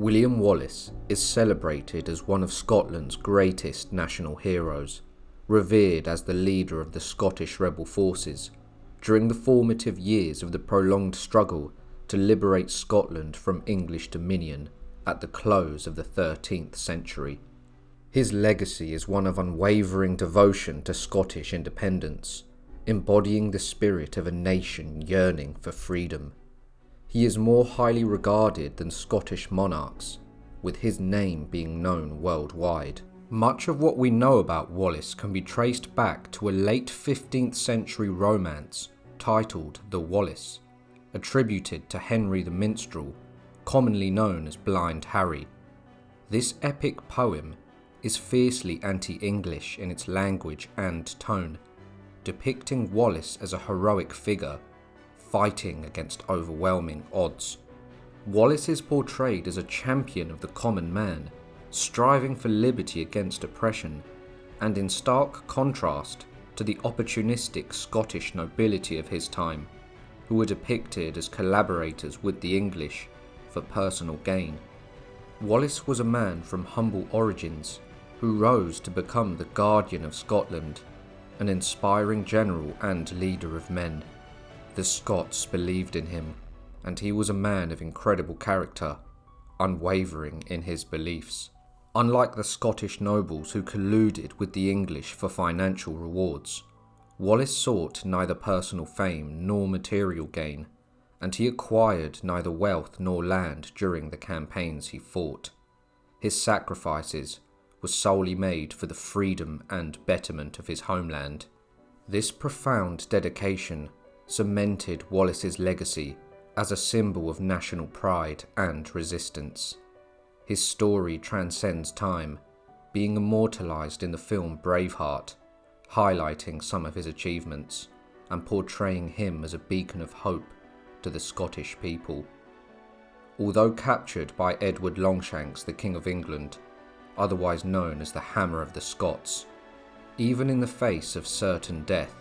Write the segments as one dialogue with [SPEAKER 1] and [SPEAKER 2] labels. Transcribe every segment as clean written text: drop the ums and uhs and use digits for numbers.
[SPEAKER 1] William Wallace is celebrated as one of Scotland's greatest national heroes, revered as the leader of the Scottish rebel forces during the formative years of the prolonged struggle to liberate Scotland from English dominion at the close of the 13th century. His legacy is one of unwavering devotion to Scottish independence, embodying the spirit of a nation yearning for freedom. He is more highly regarded than Scottish monarchs, with his name being known worldwide. Much of what we know about Wallace can be traced back to a late 15th century romance titled The Wallace, attributed to Henry the Minstrel, commonly known as Blind Harry. This epic poem is fiercely anti-English in its language and tone, depicting Wallace as a heroic figure fighting against overwhelming odds. Wallace is portrayed as a champion of the common man, striving for liberty against oppression, and in stark contrast to the opportunistic Scottish nobility of his time, who were depicted as collaborators with the English for personal gain. Wallace was a man from humble origins who rose to become the guardian of Scotland, an inspiring general and leader of men. The Scots believed in him, and he was a man of incredible character, unwavering in his beliefs. Unlike the Scottish nobles who colluded with the English for financial rewards, Wallace sought neither personal fame nor material gain, and he acquired neither wealth nor land during the campaigns he fought. His sacrifices were solely made for the freedom and betterment of his homeland. This profound dedication cemented Wallace's legacy as a symbol of national pride and resistance. His story transcends time, being immortalised in the film Braveheart, highlighting some of his achievements and portraying him as a beacon of hope to the Scottish people. Although captured by Edward Longshanks, the King of England, otherwise known as the Hammer of the Scots, even in the face of certain death,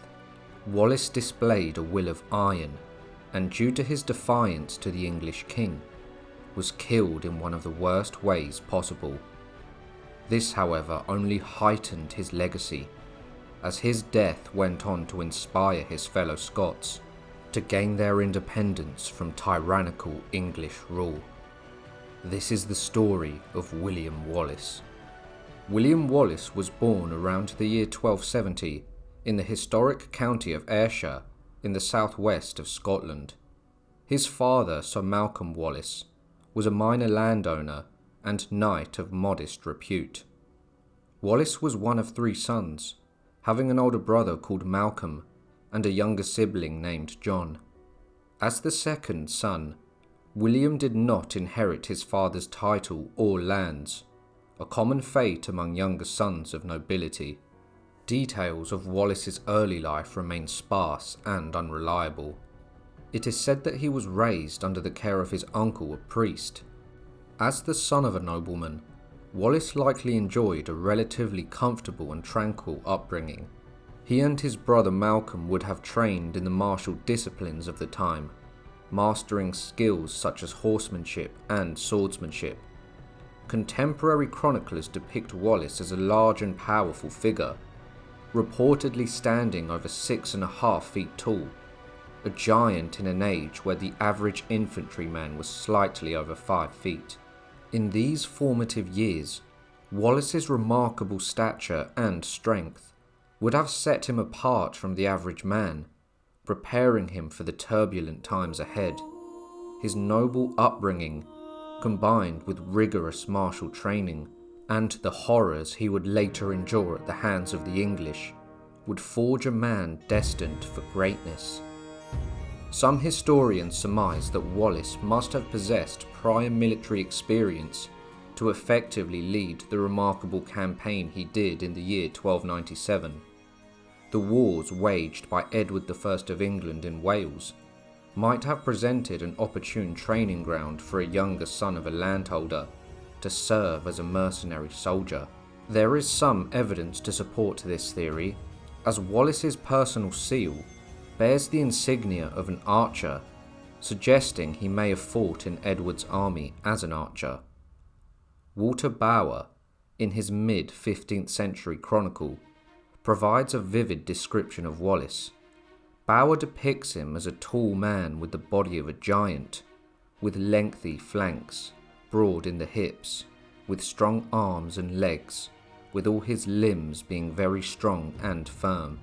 [SPEAKER 1] Wallace displayed a will of iron, and due to his defiance to the English king, was killed in one of the worst ways possible. This, however, only heightened his legacy, as his death went on to inspire his fellow Scots to gain their independence from tyrannical English rule. This is the story of William Wallace. William Wallace was born around the year 1270 in the historic county of Ayrshire in the southwest of Scotland. His father, Sir Malcolm Wallace, was a minor landowner and knight of modest repute. Wallace was one of 3 sons, having an older brother called Malcolm and a younger sibling named John. As the second son, William did not inherit his father's title or lands, a common fate among younger sons of nobility. Details of Wallace's early life remain sparse and unreliable. It is said that he was raised under the care of his uncle, a priest. As the son of a nobleman, Wallace likely enjoyed a relatively comfortable and tranquil upbringing. He and his brother Malcolm would have trained in the martial disciplines of the time, mastering skills such as horsemanship and swordsmanship. Contemporary chroniclers depict Wallace as a large and powerful figure, reportedly standing over 6.5 feet tall, a giant in an age where the average infantryman was slightly over 5 feet. In these formative years, Wallace's remarkable stature and strength would have set him apart from the average man, preparing him for the turbulent times ahead. His noble upbringing, combined with rigorous martial training and the horrors he would later endure at the hands of the English, would forge a man destined for greatness. Some historians surmise that Wallace must have possessed prior military experience to effectively lead the remarkable campaign he did in the year 1297. The wars waged by Edward I of England in Wales might have presented an opportune training ground for a younger son of a landholder to serve as a mercenary soldier. There is some evidence to support this theory, as Wallace's personal seal bears the insignia of an archer, suggesting he may have fought in Edward's army as an archer. Walter Bower, in his mid-15th century chronicle, provides a vivid description of Wallace. Bower depicts him as a tall man with the body of a giant, with lengthy flanks, broad in the hips, with strong arms and legs, with all his limbs being very strong and firm.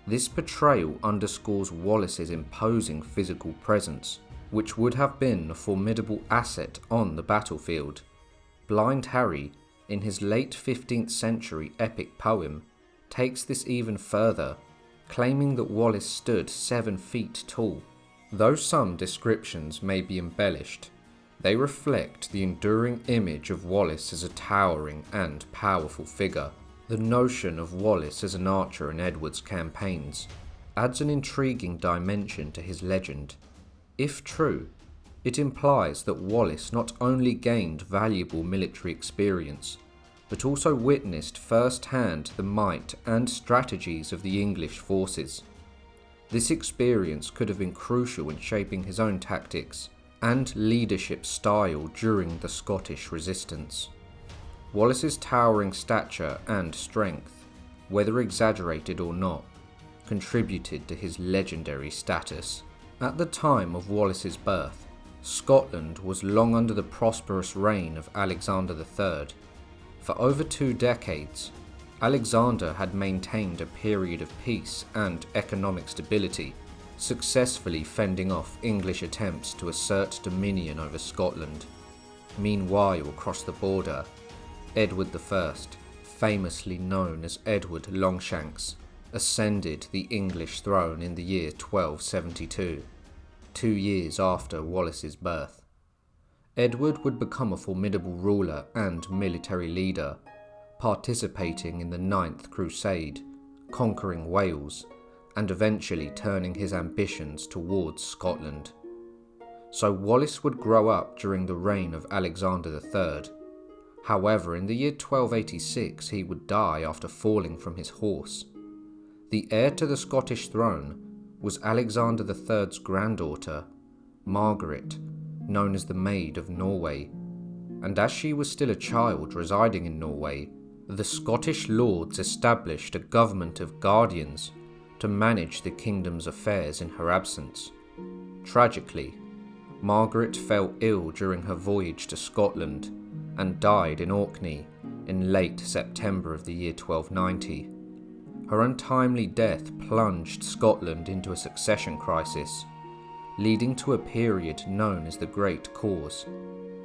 [SPEAKER 1] This portrayal underscores Wallace's imposing physical presence, which would have been a formidable asset on the battlefield. Blind Harry, in his late 15th century epic poem, takes this even further, claiming that Wallace stood 7 feet tall. Though some descriptions may be embellished, they reflect the enduring image of Wallace as a towering and powerful figure. The notion of Wallace as an archer in Edward's campaigns adds an intriguing dimension to his legend. If true, it implies that Wallace not only gained valuable military experience, but also witnessed firsthand the might and strategies of the English forces. This experience could have been crucial in shaping his own tactics and leadership style during the Scottish resistance. Wallace's towering stature and strength, whether exaggerated or not, contributed to his legendary status. At the time of Wallace's birth, Scotland was long under the prosperous reign of Alexander III. For over 2 decades, Alexander had maintained a period of peace and economic stability, successfully fending off English attempts to assert dominion over Scotland. Meanwhile, across the border, Edward I, famously known as Edward Longshanks, ascended the English throne in the year 1272, 2 years after Wallace's birth. Edward would become a formidable ruler and military leader, participating in the 9th Crusade, conquering Wales, and eventually turning his ambitions towards Scotland. So Wallace would grow up during the reign of Alexander III. However, in the year 1286 he would die after falling from his horse. The heir to the Scottish throne was Alexander III's granddaughter, Margaret, known as the Maid of Norway, and as she was still a child residing in Norway, the Scottish lords established a government of guardians to manage the kingdom's affairs in her absence. Tragically, Margaret fell ill during her voyage to Scotland and died in Orkney in late September of the year 1290. Her untimely death plunged Scotland into a succession crisis, leading to a period known as the Great Cause.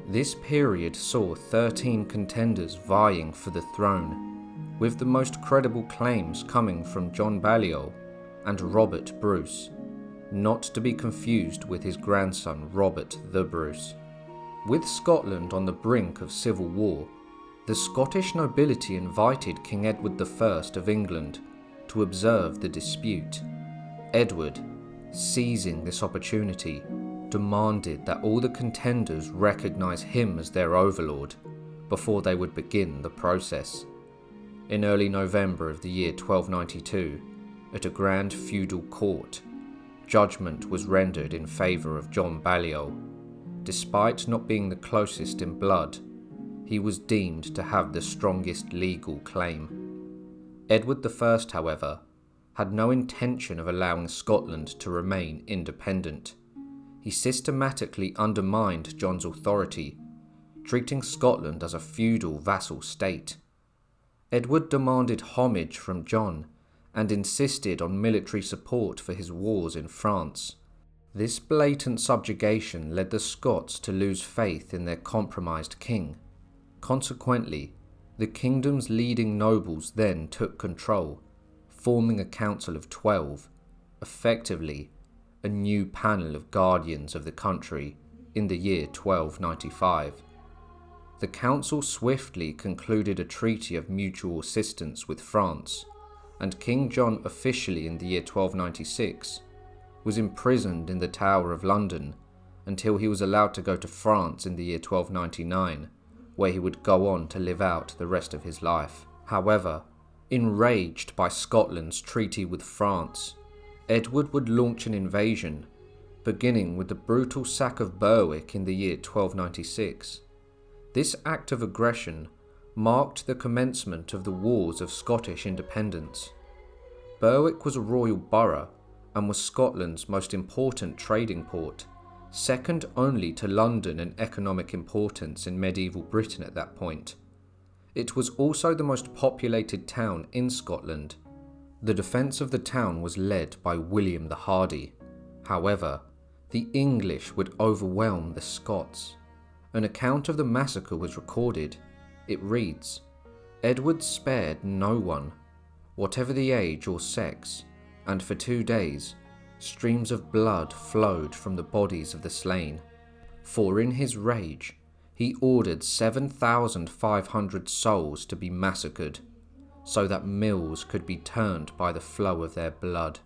[SPEAKER 1] This period saw 13 contenders vying for the throne, with the most credible claims coming from John Balliol and Robert Bruce, not to be confused with his grandson Robert the Bruce. With Scotland on the brink of civil war, the Scottish nobility invited King Edward I of England to observe the dispute. Edward, seizing this opportunity, demanded that all the contenders recognise him as their overlord before they would begin the process. In early November of the year 1292, at a grand feudal court, judgment was rendered in favour of John Balliol. Despite not being the closest in blood, he was deemed to have the strongest legal claim. Edward I, however, had no intention of allowing Scotland to remain independent. He systematically undermined John's authority, treating Scotland as a feudal vassal state. Edward demanded homage from John and insisted on military support for his wars in France. This blatant subjugation led the Scots to lose faith in their compromised king. Consequently, the kingdom's leading nobles then took control, forming a council of 12, effectively a new panel of guardians of the country in the year 1295. The council swiftly concluded a treaty of mutual assistance with France, and King John officially in the year 1296 was imprisoned in the Tower of London until he was allowed to go to France in the year 1299, where he would go on to live out the rest of his life. However, enraged by Scotland's treaty with France, Edward would launch an invasion, beginning with the brutal sack of Berwick in the year 1296. This act of aggression marked the commencement of the Wars of Scottish Independence. Berwick was a royal borough and was Scotland's most important trading port, second only to London in economic importance in medieval Britain at that point. It was also the most populated town in Scotland. The defence of the town was led by William the Hardy. However, the English would overwhelm the Scots. An account of the massacre was recorded. It reads, "Edward spared no one, whatever the age or sex, and for 2 days streams of blood flowed from the bodies of the slain. For in his rage he ordered 7,500 souls to be massacred, so that mills could be turned by the flow of their blood."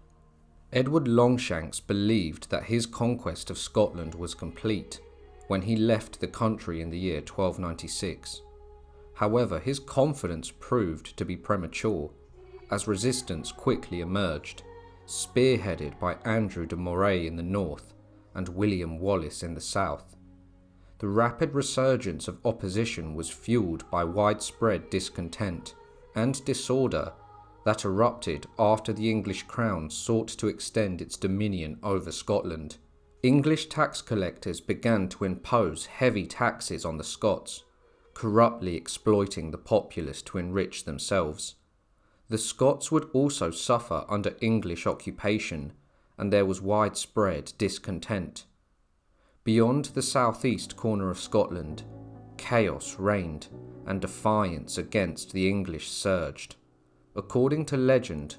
[SPEAKER 1] Edward Longshanks believed that his conquest of Scotland was complete when he left the country in the year 1296. However, his confidence proved to be premature, as resistance quickly emerged, spearheaded by Andrew de Moray in the north and William Wallace in the south. The rapid resurgence of opposition was fueled by widespread discontent and disorder that erupted after the English crown sought to extend its dominion over Scotland. English tax collectors began to impose heavy taxes on the Scots, corruptly exploiting the populace to enrich themselves. The Scots would also suffer under English occupation, and there was widespread discontent. Beyond the southeast corner of Scotland, chaos reigned, and defiance against the English surged. According to legend,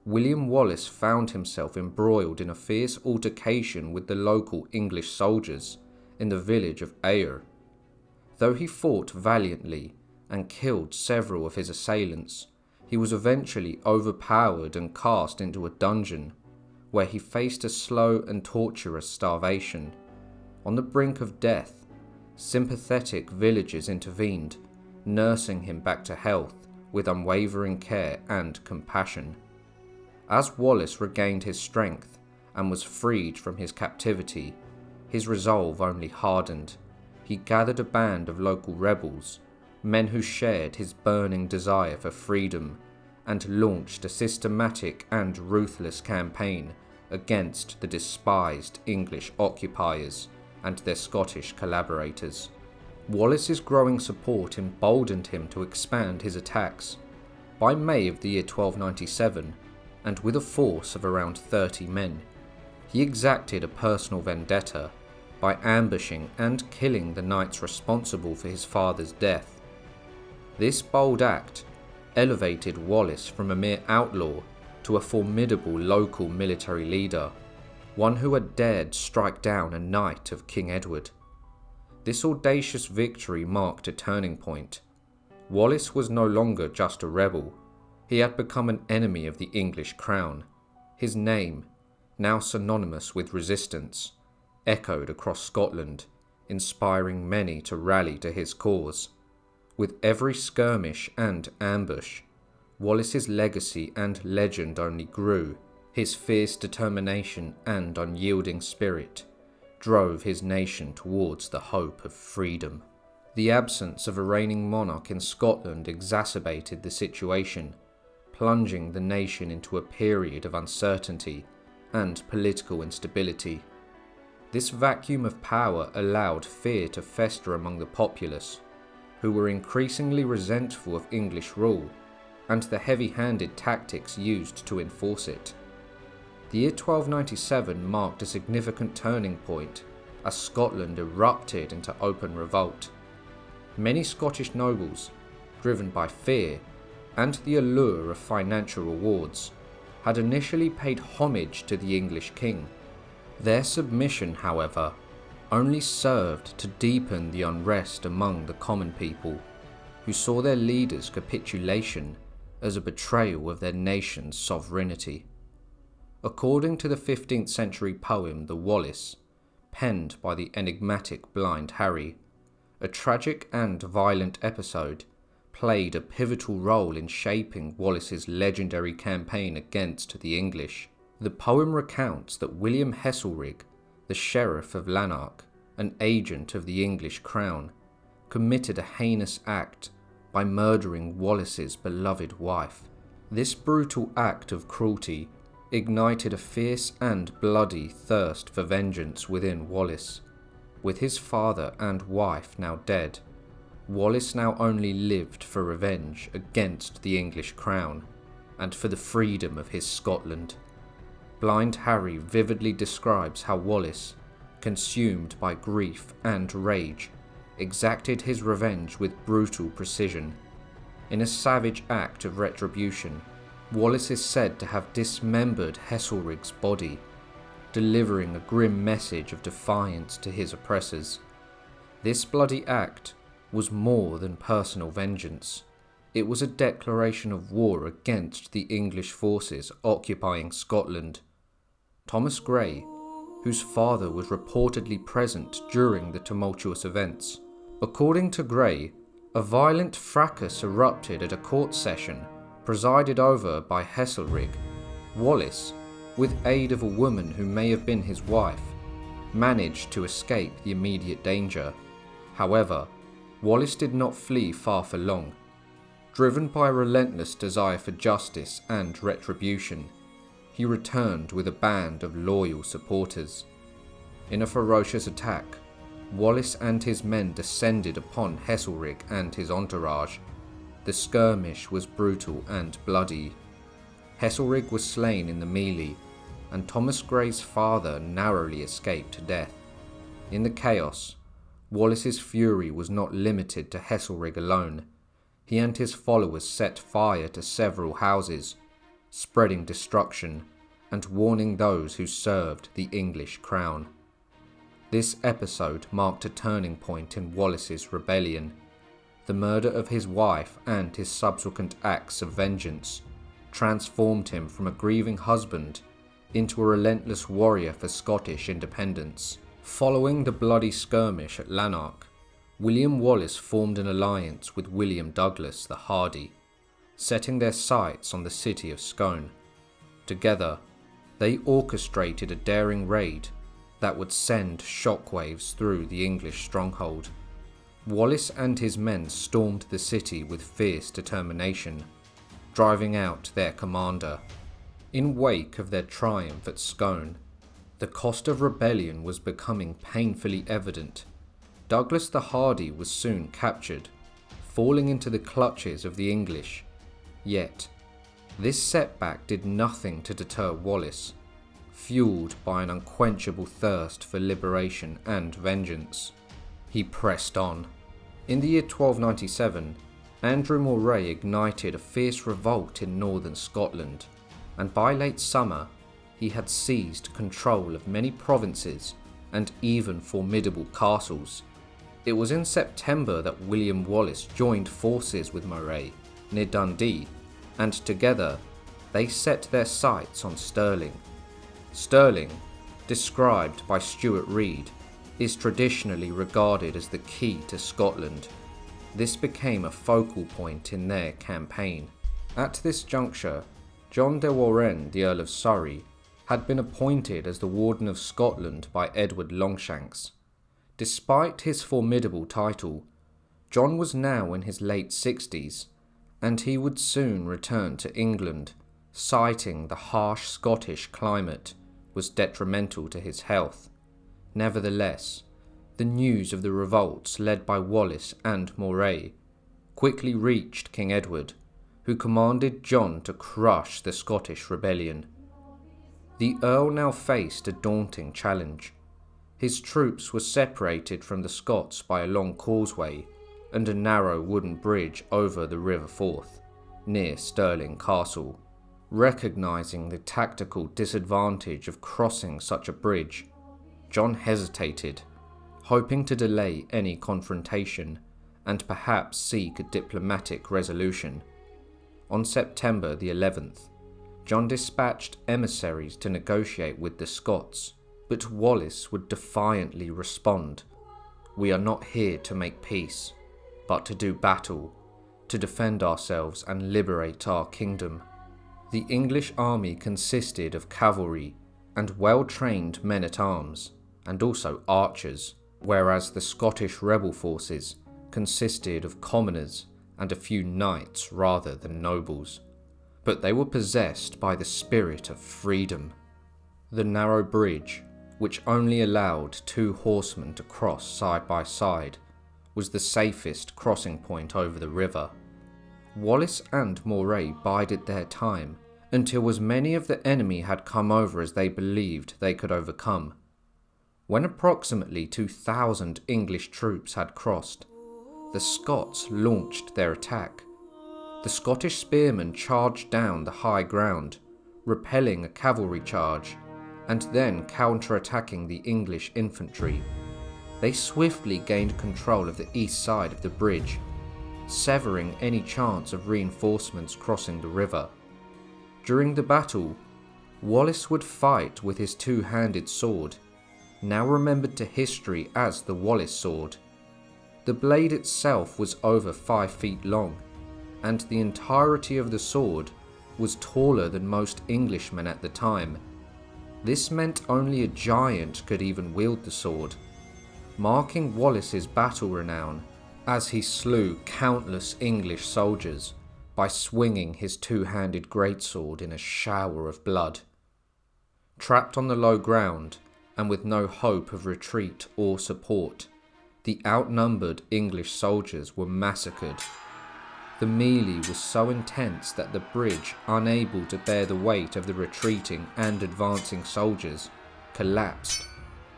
[SPEAKER 1] William Wallace found himself embroiled in a fierce altercation with the local English soldiers in the village of Ayr. Though he fought valiantly and killed several of his assailants, he was eventually overpowered and cast into a dungeon, where he faced a slow and torturous starvation. On the brink of death, sympathetic villagers intervened, nursing him back to health with unwavering care and compassion. As Wallace regained his strength and was freed from his captivity, his resolve only hardened. He gathered a band of local rebels, men who shared his burning desire for freedom, and launched a systematic and ruthless campaign against the despised English occupiers and their Scottish collaborators. Wallace's growing support emboldened him to expand his attacks. By May of the year 1297, and with a force of around 30 men, he exacted a personal vendetta by ambushing and killing the knights responsible for his father's death. This bold act elevated Wallace from a mere outlaw to a formidable local military leader, one who had dared strike down a knight of King Edward. This audacious victory marked a turning point. Wallace was no longer just a rebel. He had become an enemy of the English crown. His name, now synonymous with resistance, echoed across Scotland, inspiring many to rally to his cause. With every skirmish and ambush, Wallace's legacy and legend only grew. His fierce determination and unyielding spirit drove his nation towards the hope of freedom. The absence of a reigning monarch in Scotland exacerbated the situation, plunging the nation into a period of uncertainty and political instability. This vacuum of power allowed fear to fester among the populace, who were increasingly resentful of English rule and the heavy-handed tactics used to enforce it. The year 1297 marked a significant turning point as Scotland erupted into open revolt. Many Scottish nobles, driven by fear and the allure of financial rewards, had initially paid homage to the English king. Their submission, however, only served to deepen the unrest among the common people, who saw their leaders' capitulation as a betrayal of their nation's sovereignty. According to the 15th century poem The Wallace, penned by the enigmatic Blind Harry, a tragic and violent episode played a pivotal role in shaping Wallace's legendary campaign against the English. The poem recounts that William Heselrigg, the Sheriff of Lanark, an agent of the English crown, committed a heinous act by murdering Wallace's beloved wife. This brutal act of cruelty ignited a fierce and bloody thirst for vengeance within Wallace. With his father and wife now dead, Wallace now only lived for revenge against the English crown and for the freedom of his Scotland. Blind Harry vividly describes how Wallace, consumed by grief and rage, exacted his revenge with brutal precision. In a savage act of retribution, Wallace is said to have dismembered Heselrig's body, delivering a grim message of defiance to his oppressors. This bloody act was more than personal vengeance. It was a declaration of war against the English forces occupying Scotland. Thomas Grey, whose father was reportedly present during the tumultuous events. According to Grey, a violent fracas erupted at a court session presided over by Heselrig. Wallace, with aid of a woman who may have been his wife, managed to escape the immediate danger. However, Wallace did not flee far for long. Driven by a relentless desire for justice and retribution, he returned with a band of loyal supporters. In a ferocious attack, Wallace and his men descended upon Heselrig and his entourage. The skirmish was brutal and bloody. Heselrig was slain in the melee, and Thomas Grey's father narrowly escaped death. In the chaos, Wallace's fury was not limited to Heselrig alone. He and his followers set fire to several houses, spreading destruction and warning those who served the English crown. This episode marked a turning point in Wallace's rebellion. The murder of his wife and his subsequent acts of vengeance transformed him from a grieving husband into a relentless warrior for Scottish independence. Following the bloody skirmish at Lanark, William Wallace formed an alliance with William Douglas the Hardy, setting their sights on the city of Scone. Together, they orchestrated a daring raid that would send shockwaves through the English stronghold. Wallace and his men stormed the city with fierce determination, driving out their commander. In wake of their triumph at Scone, the cost of rebellion was becoming painfully evident. Douglas the Hardy was soon captured, falling into the clutches of the English. Yet, this setback did nothing to deter Wallace, fueled by an unquenchable thirst for liberation and vengeance. He pressed on. In the year 1297, Andrew Moray ignited a fierce revolt in northern Scotland, and by late summer, he had seized control of many provinces and even formidable castles. It was in September that William Wallace joined forces with Moray near Dundee, and together they set their sights on Stirling. Stirling, described by Stuart Reid, is traditionally regarded as the key to Scotland. This became a focal point in their campaign. At this juncture, John de Warenne, the Earl of Surrey, had been appointed as the Warden of Scotland by Edward Longshanks. Despite his formidable title, John was now in his late 60s, and he would soon return to England, citing the harsh Scottish climate was detrimental to his health. Nevertheless, the news of the revolts led by Wallace and Moray quickly reached King Edward, who commanded John to crush the Scottish rebellion. The Earl now faced a daunting challenge. His troops were separated from the Scots by a long causeway and a narrow wooden bridge over the River Forth, near Stirling Castle. Recognizing the tactical disadvantage of crossing such a bridge, John hesitated, hoping to delay any confrontation and perhaps seek a diplomatic resolution. On September the 11th, John dispatched emissaries to negotiate with the Scots, but Wallace would defiantly respond, "We are not here to make peace, but to do battle, to defend ourselves and liberate our kingdom." The English army consisted of cavalry and well-trained men-at-arms, and also archers, whereas the Scottish rebel forces consisted of commoners and a few knights rather than nobles, but they were possessed by the spirit of freedom. The narrow bridge, which only allowed 2 horsemen to cross side by side, was the safest crossing point over the river. Wallace and Moray bided their time until as many of the enemy had come over as they believed they could overcome. When approximately 2,000 English troops had crossed, the Scots launched their attack. The Scottish spearmen charged down the high ground, repelling a cavalry charge, and then counter-attacking the English infantry. They swiftly gained control of the east side of the bridge, severing any chance of reinforcements crossing the river. During the battle, Wallace would fight with his 2-handed sword, now remembered to history as the Wallace sword. The blade itself was over 5 feet long, and the entirety of the sword was taller than most Englishmen at the time. This meant only a giant could even wield the sword, marking Wallace's battle renown as he slew countless English soldiers by swinging his 2-handed greatsword in a shower of blood. Trapped on the low ground and with no hope of retreat or support, the outnumbered English soldiers were massacred. The melee was so intense that the bridge, unable to bear the weight of the retreating and advancing soldiers, collapsed,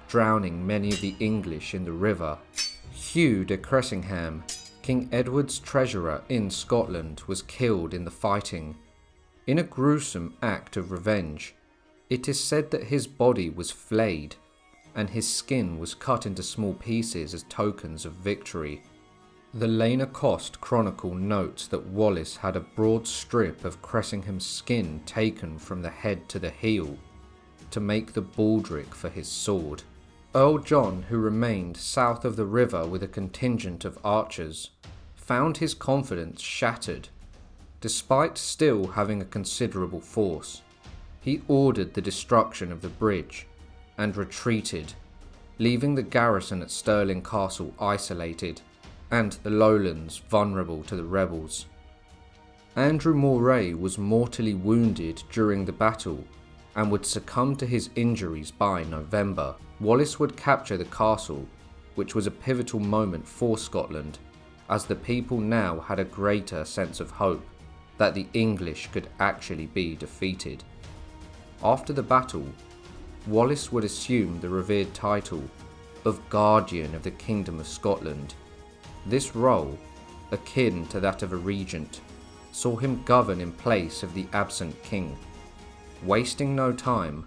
[SPEAKER 1] drowning many of the English in the river. Hugh de Cressingham, King Edward's treasurer in Scotland, was killed in the fighting. In a gruesome act of revenge, it is said that his body was flayed and his skin was cut into small pieces as tokens of victory. The Lena Cost Chronicle notes that Wallace had a broad strip of Cressingham's skin taken from the head to the heel to make the baldric for his sword. Earl John, who remained south of the river with a contingent of archers, found his confidence shattered. Despite still having a considerable force, he ordered the destruction of the bridge and retreated, leaving the garrison at Stirling Castle isolated and the lowlands vulnerable to the rebels. Andrew Moray was mortally wounded during the battle and would succumb to his injuries by November. Wallace would capture the castle, which was a pivotal moment for Scotland, as the people now had a greater sense of hope that the English could actually be defeated. After the battle, Wallace would assume the revered title of Guardian of the Kingdom of Scotland. This role, akin to that of a regent, saw him govern in place of the absent king. Wasting no time,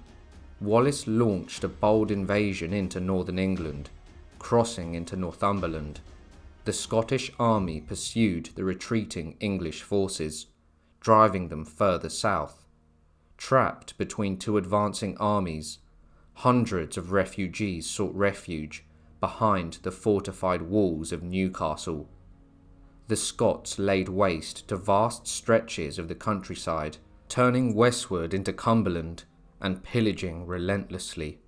[SPEAKER 1] Wallace launched a bold invasion into northern England, crossing into Northumberland. The Scottish army pursued the retreating English forces, driving them further south. Trapped between 2 advancing armies, hundreds of refugees sought refuge behind the fortified walls of Newcastle. The Scots laid waste to vast stretches of the countryside, turning westward into Cumberland and pillaging relentlessly.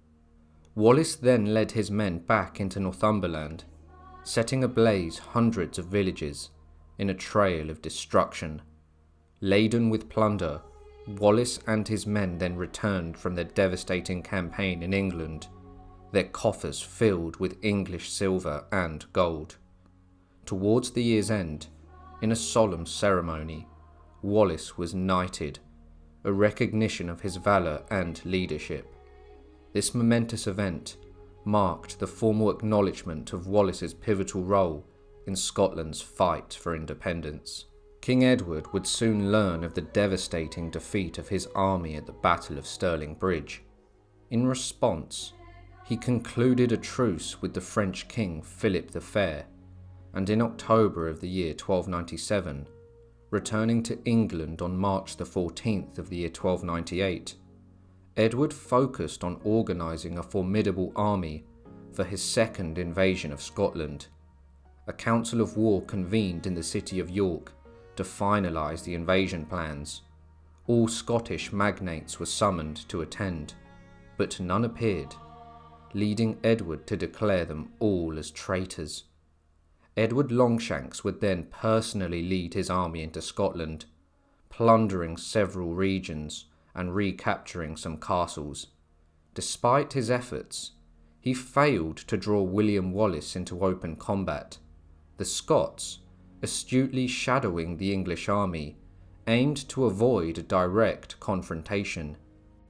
[SPEAKER 1] Wallace then led his men back into Northumberland, setting ablaze hundreds of villages in a trail of destruction. Laden with plunder, Wallace and his men then returned from their devastating campaign in England, their coffers filled with English silver and gold. Towards the year's end, in a solemn ceremony, Wallace was knighted, a recognition of his valour and leadership. This momentous event marked the formal acknowledgement of Wallace's pivotal role in Scotland's fight for independence. King Edward would soon learn of the devastating defeat of his army at the Battle of Stirling Bridge. In response, he concluded a truce with the French king Philip the Fair, and in October of the year 1297, returning to England on March the 14th of the year 1298, Edward focused on organising a formidable army for his second invasion of Scotland. A council of war convened in the city of York to finalise the invasion plans. All Scottish magnates were summoned to attend, but none appeared, leading Edward to declare them all as traitors. Edward Longshanks would then personally lead his army into Scotland, plundering several regions and recapturing some castles. Despite his efforts, he failed to draw William Wallace into open combat. The Scots, astutely shadowing the English army, aimed to avoid a direct confrontation.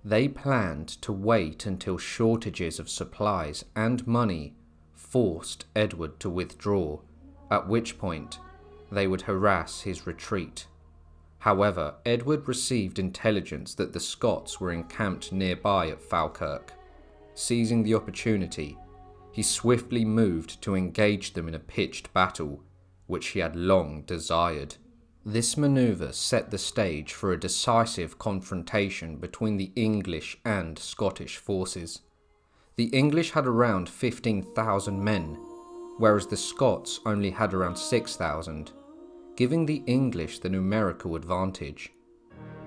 [SPEAKER 1] They planned to wait until shortages of supplies and money forced Edward to withdraw, at which point they would harass his retreat. However, Edward received intelligence that the Scots were encamped nearby at Falkirk. Seizing the opportunity, he swiftly moved to engage them in a pitched battle, which he had long desired. This manoeuvre set the stage for a decisive confrontation between the English and Scottish forces. The English had around 15,000 men, whereas the Scots only had around 6,000, giving the English the numerical advantage.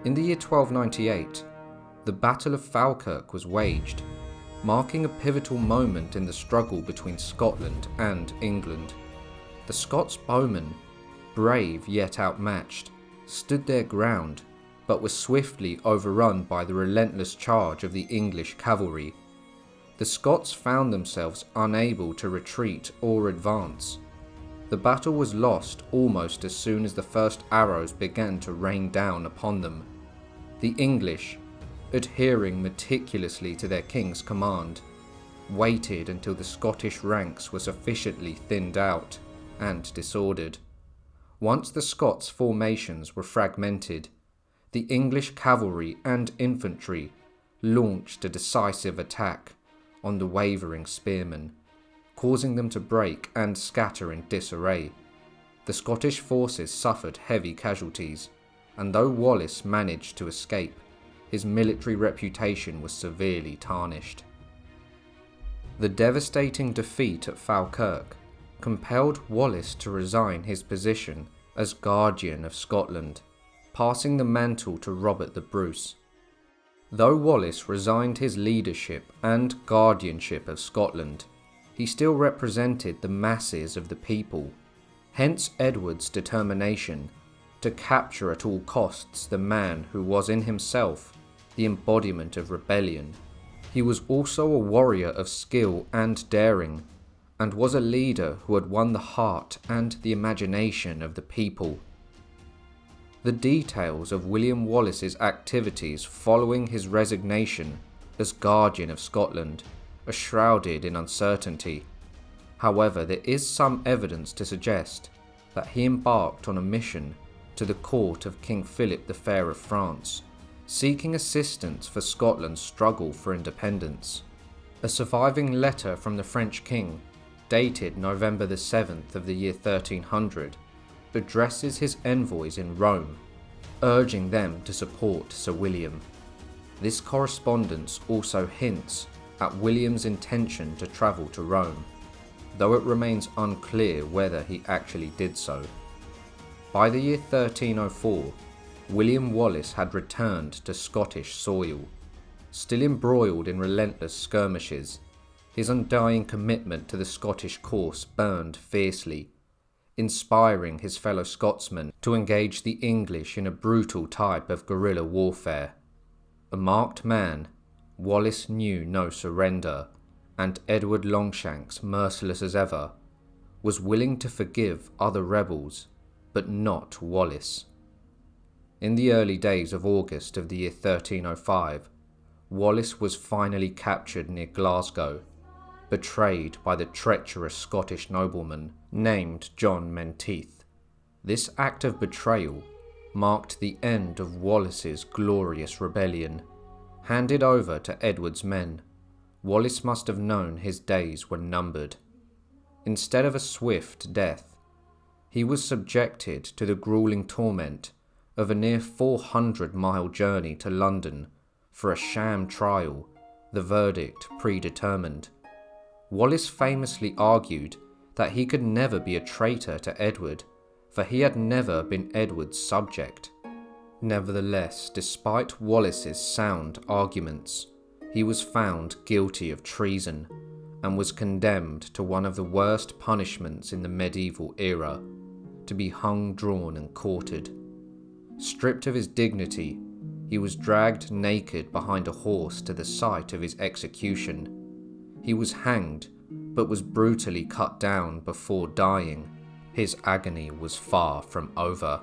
[SPEAKER 1] In the year 1298, the Battle of Falkirk was waged, marking a pivotal moment in the struggle between Scotland and England. The Scots bowmen, brave yet outmatched, stood their ground, but were swiftly overrun by the relentless charge of the English cavalry. The Scots found themselves unable to retreat or advance. The battle was lost almost as soon as the first arrows began to rain down upon them. The English, adhering meticulously to their king's command, waited until the Scottish ranks were sufficiently thinned out and disordered. Once the Scots' formations were fragmented, the English cavalry and infantry launched a decisive attack on the wavering spearmen, causing them to break and scatter in disarray. The Scottish forces suffered heavy casualties, and though Wallace managed to escape, his military reputation was severely tarnished. The devastating defeat at Falkirk compelled Wallace to resign his position as Guardian of Scotland, passing the mantle to Robert the Bruce. Though Wallace resigned his leadership and guardianship of Scotland, he still represented the masses of the people, hence Edward's determination to capture at all costs the man who was in himself the embodiment of rebellion. He was also a warrior of skill and daring, and was a leader who had won the heart and the imagination of the people. The details of William Wallace's activities following his resignation as Guardian of Scotland are shrouded in uncertainty. However, there is some evidence to suggest that he embarked on a mission to the court of King Philip the Fair of France, seeking assistance for Scotland's struggle for independence. A surviving letter from the French king, dated November the 7th of the year 1300, addresses his envoys in Rome, urging them to support Sir William. This correspondence also hints at William's intention to travel to Rome, though it remains unclear whether he actually did so. By the year 1304, William Wallace had returned to Scottish soil. Still embroiled in relentless skirmishes, his undying commitment to the Scottish cause burned fiercely, inspiring his fellow Scotsmen to engage the English in a brutal type of guerrilla warfare. A marked man, Wallace knew no surrender, and Edward Longshanks, merciless as ever, was willing to forgive other rebels, but not Wallace. In the early days of August of the year 1305, Wallace was finally captured near Glasgow, betrayed by the treacherous Scottish nobleman named John Menteith. This act of betrayal marked the end of Wallace's glorious rebellion. Handed over to Edward's men, Wallace must have known his days were numbered. Instead of a swift death, he was subjected to the grueling torment of a near 400-mile journey to London for a sham trial, the verdict predetermined. Wallace famously argued that he could never be a traitor to Edward, for he had never been Edward's subject. Nevertheless, despite Wallace's sound arguments, he was found guilty of treason and was condemned to one of the worst punishments in the medieval era, to be hung, drawn and quartered. Stripped of his dignity, he was dragged naked behind a horse to the site of his execution. He was hanged, but was brutally cut down before dying. His agony was far from over.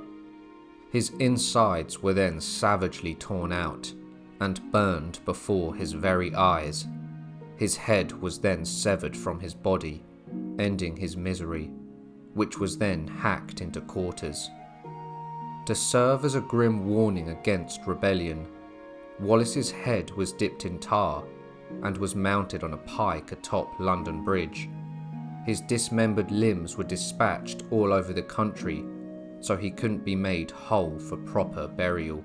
[SPEAKER 1] His insides were then savagely torn out and burned before his very eyes. His head was then severed from his body, ending his misery, which was then hacked into quarters. To serve as a grim warning against rebellion, Wallace's head was dipped in tar and was mounted on a pike atop London Bridge. His dismembered limbs were dispatched all over the country, so he couldn't be made whole for proper burial.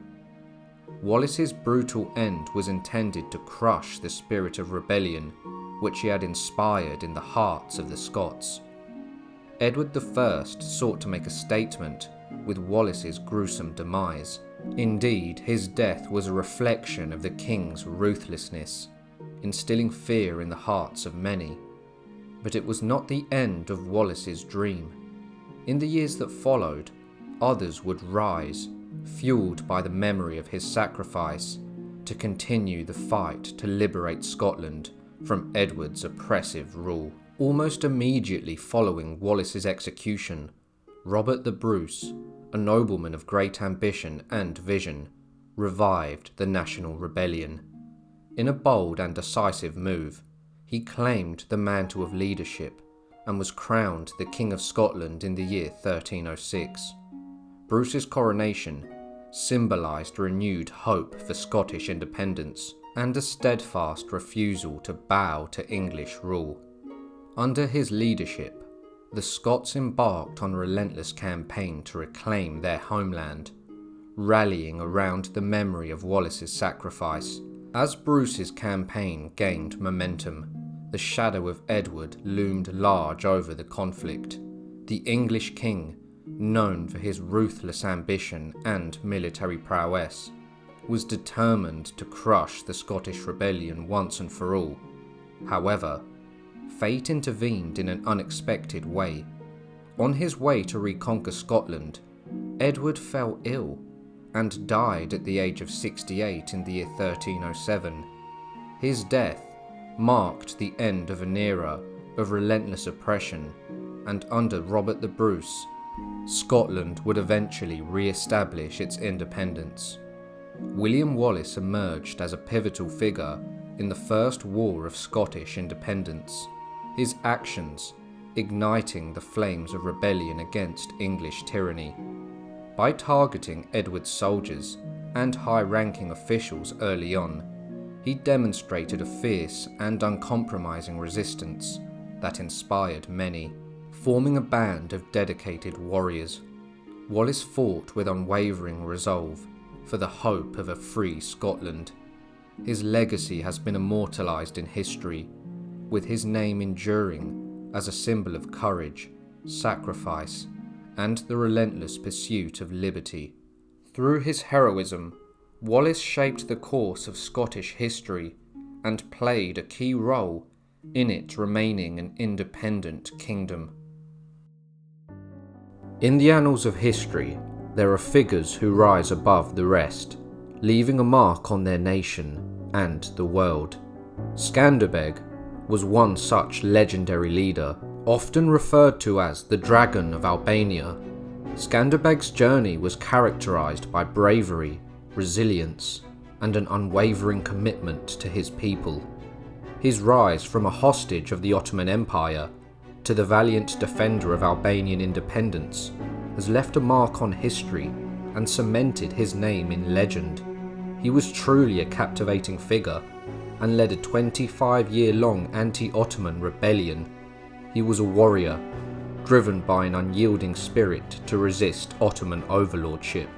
[SPEAKER 1] Wallace's brutal end was intended to crush the spirit of rebellion which he had inspired in the hearts of the Scots. Edward I sought to make a statement with Wallace's gruesome demise. Indeed, his death was a reflection of the king's ruthlessness, instilling fear in the hearts of many. But it was not the end of Wallace's dream. In the years that followed, others would rise, fueled by the memory of his sacrifice, to continue the fight to liberate Scotland from Edward's oppressive rule. Almost immediately following Wallace's execution, Robert the Bruce, a nobleman of great ambition and vision, revived the national rebellion. In a bold and decisive move, he claimed the mantle of leadership and was crowned the King of Scotland in the year 1306. Bruce's coronation symbolised renewed hope for Scottish independence and a steadfast refusal to bow to English rule. Under his leadership, the Scots embarked on a relentless campaign to reclaim their homeland, rallying around the memory of Wallace's sacrifice. As Bruce's campaign gained momentum, the shadow of Edward loomed large over the conflict. The English king, known for his ruthless ambition and military prowess, was determined to crush the Scottish rebellion once and for all. However, fate intervened in an unexpected way. On his way to reconquer Scotland, Edward fell ill and died at the age of 68 in the year 1307. His death marked the end of an era of relentless oppression, and under Robert the Bruce, Scotland would eventually re-establish its independence. William Wallace emerged as a pivotal figure in the First War of Scottish Independence, his actions igniting the flames of rebellion against English tyranny. By targeting Edward's soldiers and high-ranking officials early on, he demonstrated a fierce and uncompromising resistance that inspired many. Forming a band of dedicated warriors, Wallace fought with unwavering resolve for the hope of a free Scotland. His legacy has been immortalised in history, with his name enduring as a symbol of courage, sacrifice, and the relentless pursuit of liberty. Through his heroism, Wallace shaped the course of Scottish history and played a key role in it remaining an independent kingdom. In the annals of history, there are figures who rise above the rest, leaving a mark on their nation and the world. Skanderbeg was one such legendary leader, often referred to as the Dragon of Albania. Skanderbeg's journey was characterised by bravery, resilience, and an unwavering commitment to his people. His rise from a hostage of the Ottoman Empire to the valiant defender of Albanian independence has left a mark on history and cemented his name in legend. He was truly a captivating figure and led a 25-year-long anti-Ottoman rebellion. He was a warrior, driven by an unyielding spirit to resist Ottoman overlordship.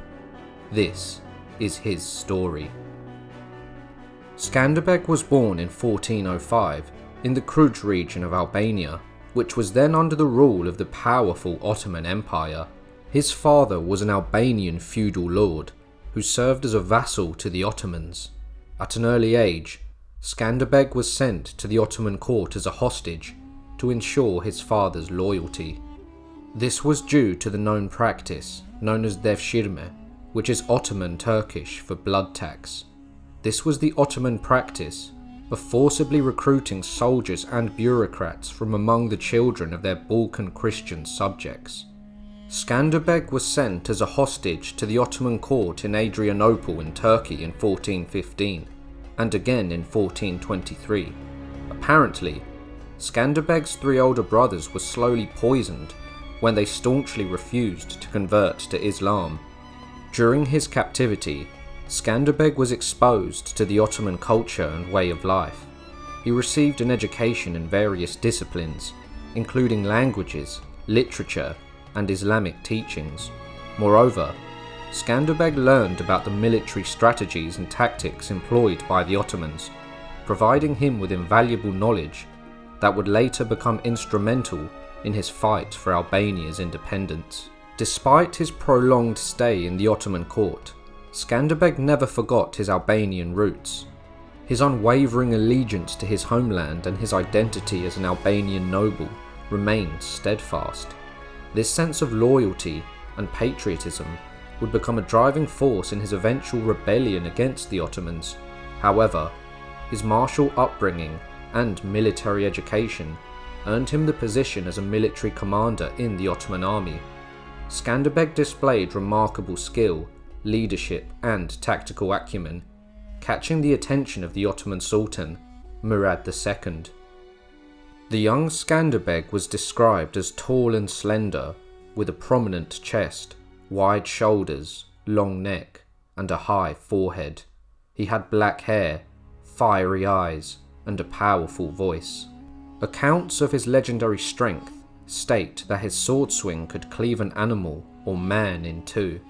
[SPEAKER 1] This is his story. Skanderbeg was born in 1405 in the Kruj region of Albania, which was then under the rule of the powerful Ottoman Empire. His father was an Albanian feudal lord who served as a vassal to the Ottomans. At an early age, Skanderbeg was sent to the Ottoman court as a hostage to ensure his father's loyalty. This was due to the known practice known as devshirme, which is Ottoman Turkish for blood tax. This was the Ottoman practice of forcibly recruiting soldiers and bureaucrats from among the children of their Balkan Christian subjects. Skanderbeg was sent as a hostage to the Ottoman court in Adrianople in Turkey in 1415, and again in 1423. Apparently, Skanderbeg's 3 older brothers were slowly poisoned when they staunchly refused to convert to Islam. During his captivity, Skanderbeg was exposed to the Ottoman culture and way of life. He received an education in various disciplines, including languages, literature, and Islamic teachings. Moreover, Skanderbeg learned about the military strategies and tactics employed by the Ottomans, providing him with invaluable knowledge that would later become instrumental in his fight for Albania's independence. Despite his prolonged stay in the Ottoman court, Skanderbeg never forgot his Albanian roots. His unwavering allegiance to his homeland and his identity as an Albanian noble remained steadfast. This sense of loyalty and patriotism would become a driving force in his eventual rebellion against the Ottomans. However, his martial upbringing and military education earned him the position as a military commander in the Ottoman army. Skanderbeg displayed remarkable skill, leadership, and tactical acumen, catching the attention of the Ottoman Sultan, Murad II. The young Skanderbeg was described as tall and slender, with a prominent chest, wide shoulders, long neck, and a high forehead. He had black hair, fiery eyes, and a powerful voice. Accounts of his legendary strength state that his sword swing could cleave an animal or man in two.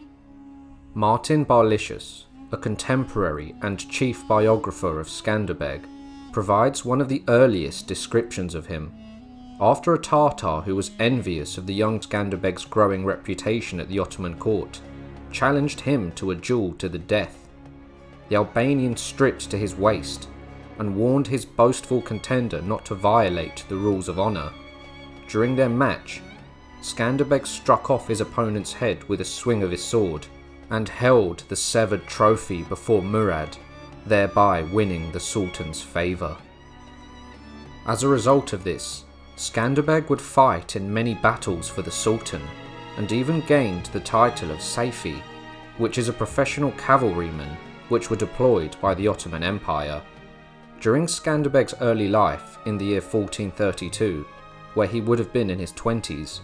[SPEAKER 1] Martin Barlicius, a contemporary and chief biographer of Skanderbeg, provides one of the earliest descriptions of him. After a Tartar who was envious of the young Skanderbeg's growing reputation at the Ottoman court challenged him to a duel to the death, the Albanian stripped to his waist and warned his boastful contender not to violate the rules of honour. During their match, Skanderbeg struck off his opponent's head with a swing of his sword and held the severed trophy before Murad, thereby winning the Sultan's favour. As a result of this, Skanderbeg would fight in many battles for the Sultan and even gained the title of Saifi, which is a professional cavalryman which were deployed by the Ottoman Empire. During Skanderbeg's early life in the year 1432, where he would have been in his 20s,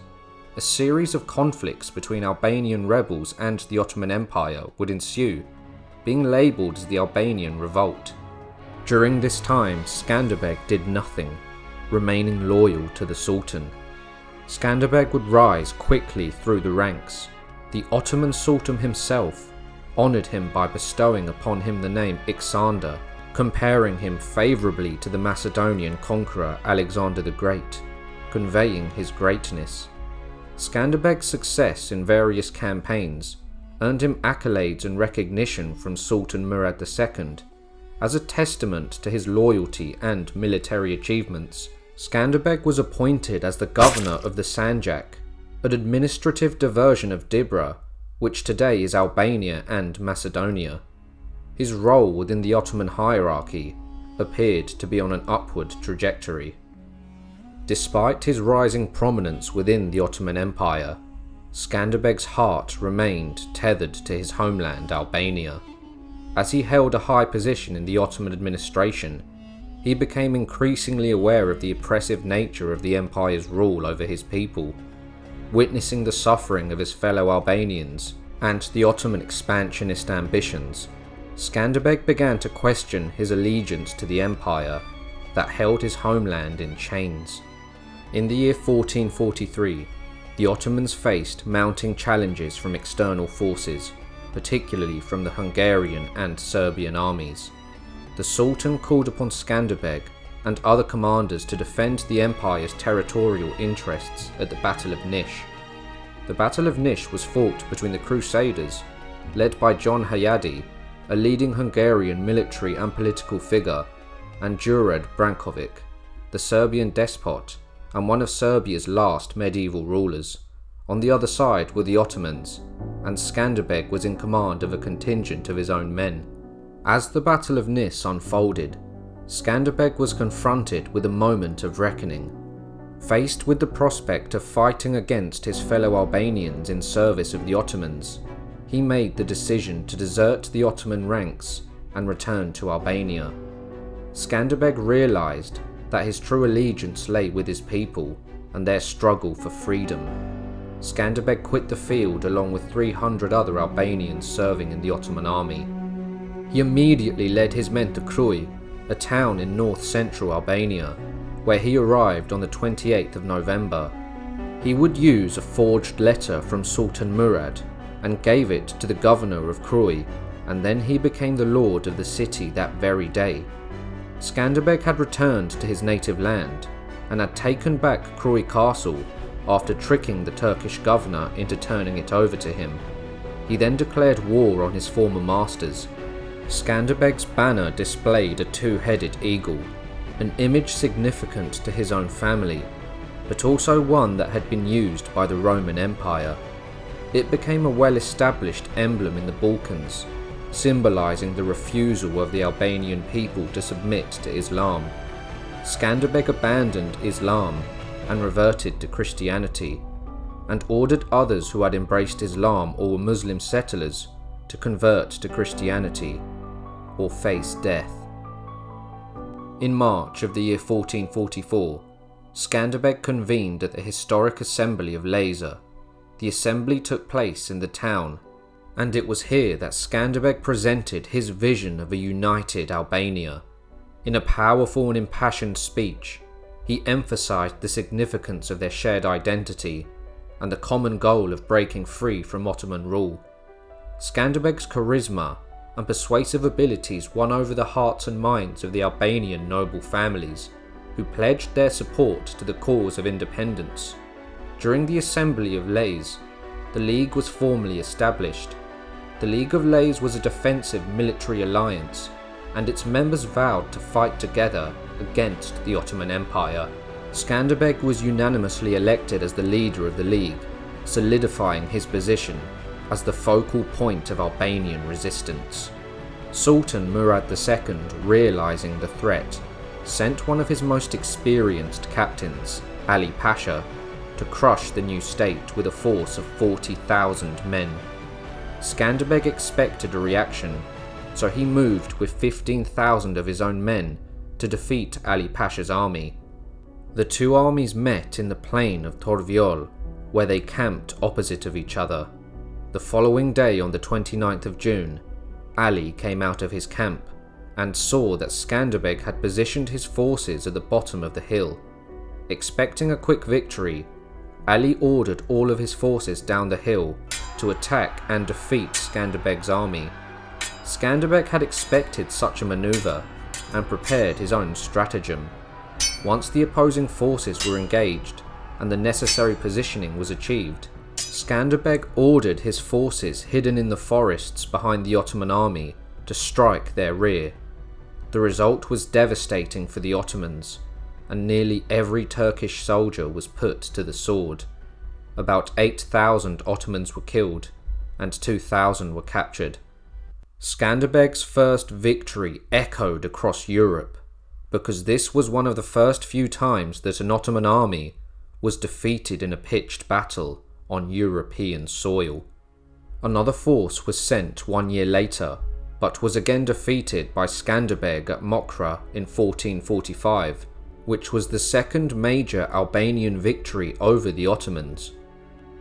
[SPEAKER 1] a series of conflicts between Albanian rebels and the Ottoman Empire would ensue, being labelled as the Albanian Revolt. During this time, Skanderbeg did nothing, remaining loyal to the Sultan. Skanderbeg would rise quickly through the ranks. The Ottoman Sultan himself honoured him by bestowing upon him the name Ixander, comparing him favourably to the Macedonian conqueror Alexander the Great, conveying his greatness. Skanderbeg's success in various campaigns earned him accolades and recognition from Sultan Murad II. As a testament to his loyalty and military achievements, Skanderbeg was appointed as the governor of the Sanjak, an administrative diversion of Dibra, which today is Albania and Macedonia. His role within the Ottoman hierarchy appeared to be on an upward trajectory. Despite his rising prominence within the Ottoman Empire, Skanderbeg's heart remained tethered to his homeland Albania. As he held a high position in the Ottoman administration, he became increasingly aware of the oppressive nature of the empire's rule over his people. Witnessing the suffering of his fellow Albanians and the Ottoman expansionist ambitions, Skanderbeg began to question his allegiance to the empire that held his homeland in chains. In the year 1443, the Ottomans faced mounting challenges from external forces, particularly from the Hungarian and Serbian armies. The Sultan called upon Skanderbeg and other commanders to defend the empire's territorial interests at the Battle of Niš. The Battle of Niš was fought between the Crusaders, led by John Hayati, a leading Hungarian military and political figure, and Đurađ Branković, the Serbian despot and one of Serbia's last medieval rulers. On the other side were the Ottomans, and Skanderbeg was in command of a contingent of his own men. As the Battle of Nis unfolded, Skanderbeg was confronted with a moment of reckoning. Faced with the prospect of fighting against his fellow Albanians in service of the Ottomans, he made the decision to desert the Ottoman ranks and return to Albania. Skanderbeg realised that his true allegiance lay with his people and their struggle for freedom. Skanderbeg quit the field along with 300 other Albanians serving in the Ottoman army. He immediately led his men to Krui, a town in north-central Albania, where he arrived on the 28th of November. He would use a forged letter from Sultan Murad and gave it to the governor of Krui, and then he became the lord of the city that very day. Skanderbeg had returned to his native land and had taken back Krui Castle after tricking the Turkish governor into turning it over to him. He then declared war on his former masters. Skanderbeg's banner displayed a two-headed eagle, an image significant to his own family, but also one that had been used by the Roman Empire. It became a well-established emblem in the Balkans, symbolising the refusal of the Albanian people to submit to Islam. Skanderbeg abandoned Islam and reverted to Christianity, and ordered others who had embraced Islam or were Muslim settlers to convert to Christianity or face death. In March of the year 1444, Skanderbeg convened at the historic assembly of Leysa. The assembly took place in the town, and it was here that Skanderbeg presented his vision of a united Albania. In a powerful and impassioned speech, he emphasised the significance of their shared identity and the common goal of breaking free from Ottoman rule. Skanderbeg's charisma and persuasive abilities won over the hearts and minds of the Albanian noble families, who pledged their support to the cause of independence. During the Assembly of Leysa, the League was formally established. The League of Leysa was a defensive military alliance, and its members vowed to fight together against the Ottoman Empire. Skanderbeg was unanimously elected as the leader of the League, solidifying his position as the focal point of Albanian resistance. Sultan Murad II, realising the threat, sent one of his most experienced captains, Ali Pasha, to crush the new state with a force of 40,000 men. Skanderbeg expected a reaction, so he moved with 15,000 of his own men to defeat Ali Pasha's army. The two armies met in the plain of Torviol, where they camped opposite of each other. The following day, on the 29th of June, Ali came out of his camp and saw that Skanderbeg had positioned his forces at the bottom of the hill. Expecting a quick victory, Ali ordered all of his forces down the hill to attack and defeat Skanderbeg's army. Skanderbeg had expected such a maneuver and prepared his own stratagem. Once the opposing forces were engaged and the necessary positioning was achieved, Skanderbeg ordered his forces hidden in the forests behind the Ottoman army to strike their rear. The result was devastating for the Ottomans, and nearly every Turkish soldier was put to the sword. About 8,000 Ottomans were killed, and 2,000 were captured. Skanderbeg's first victory echoed across Europe, because this was one of the first few times that an Ottoman army was defeated in a pitched battle on European soil. Another force was sent 1 year later, but was again defeated by Skanderbeg at Mokra in 1445, which was the second major Albanian victory over the Ottomans.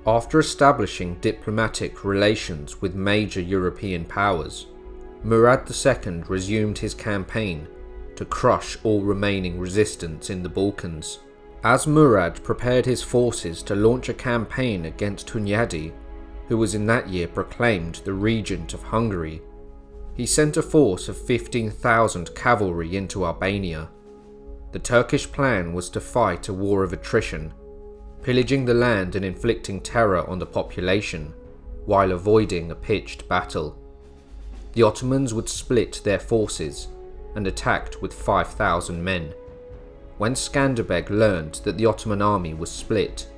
[SPEAKER 1] After establishing diplomatic relations with major European powers, Murad II resumed his campaign to crush all remaining resistance in the Balkans. As Murad prepared his forces to launch a campaign against Hunyadi, who was in that year proclaimed the regent of Hungary, he sent a force of 15,000 cavalry into Albania. The Turkish plan was to fight a war of attrition, pillaging the land and inflicting terror on the population, while avoiding a pitched battle. The Ottomans would split their forces, and attacked with 5,000 men. When Skanderbeg learned that the Ottoman army was split,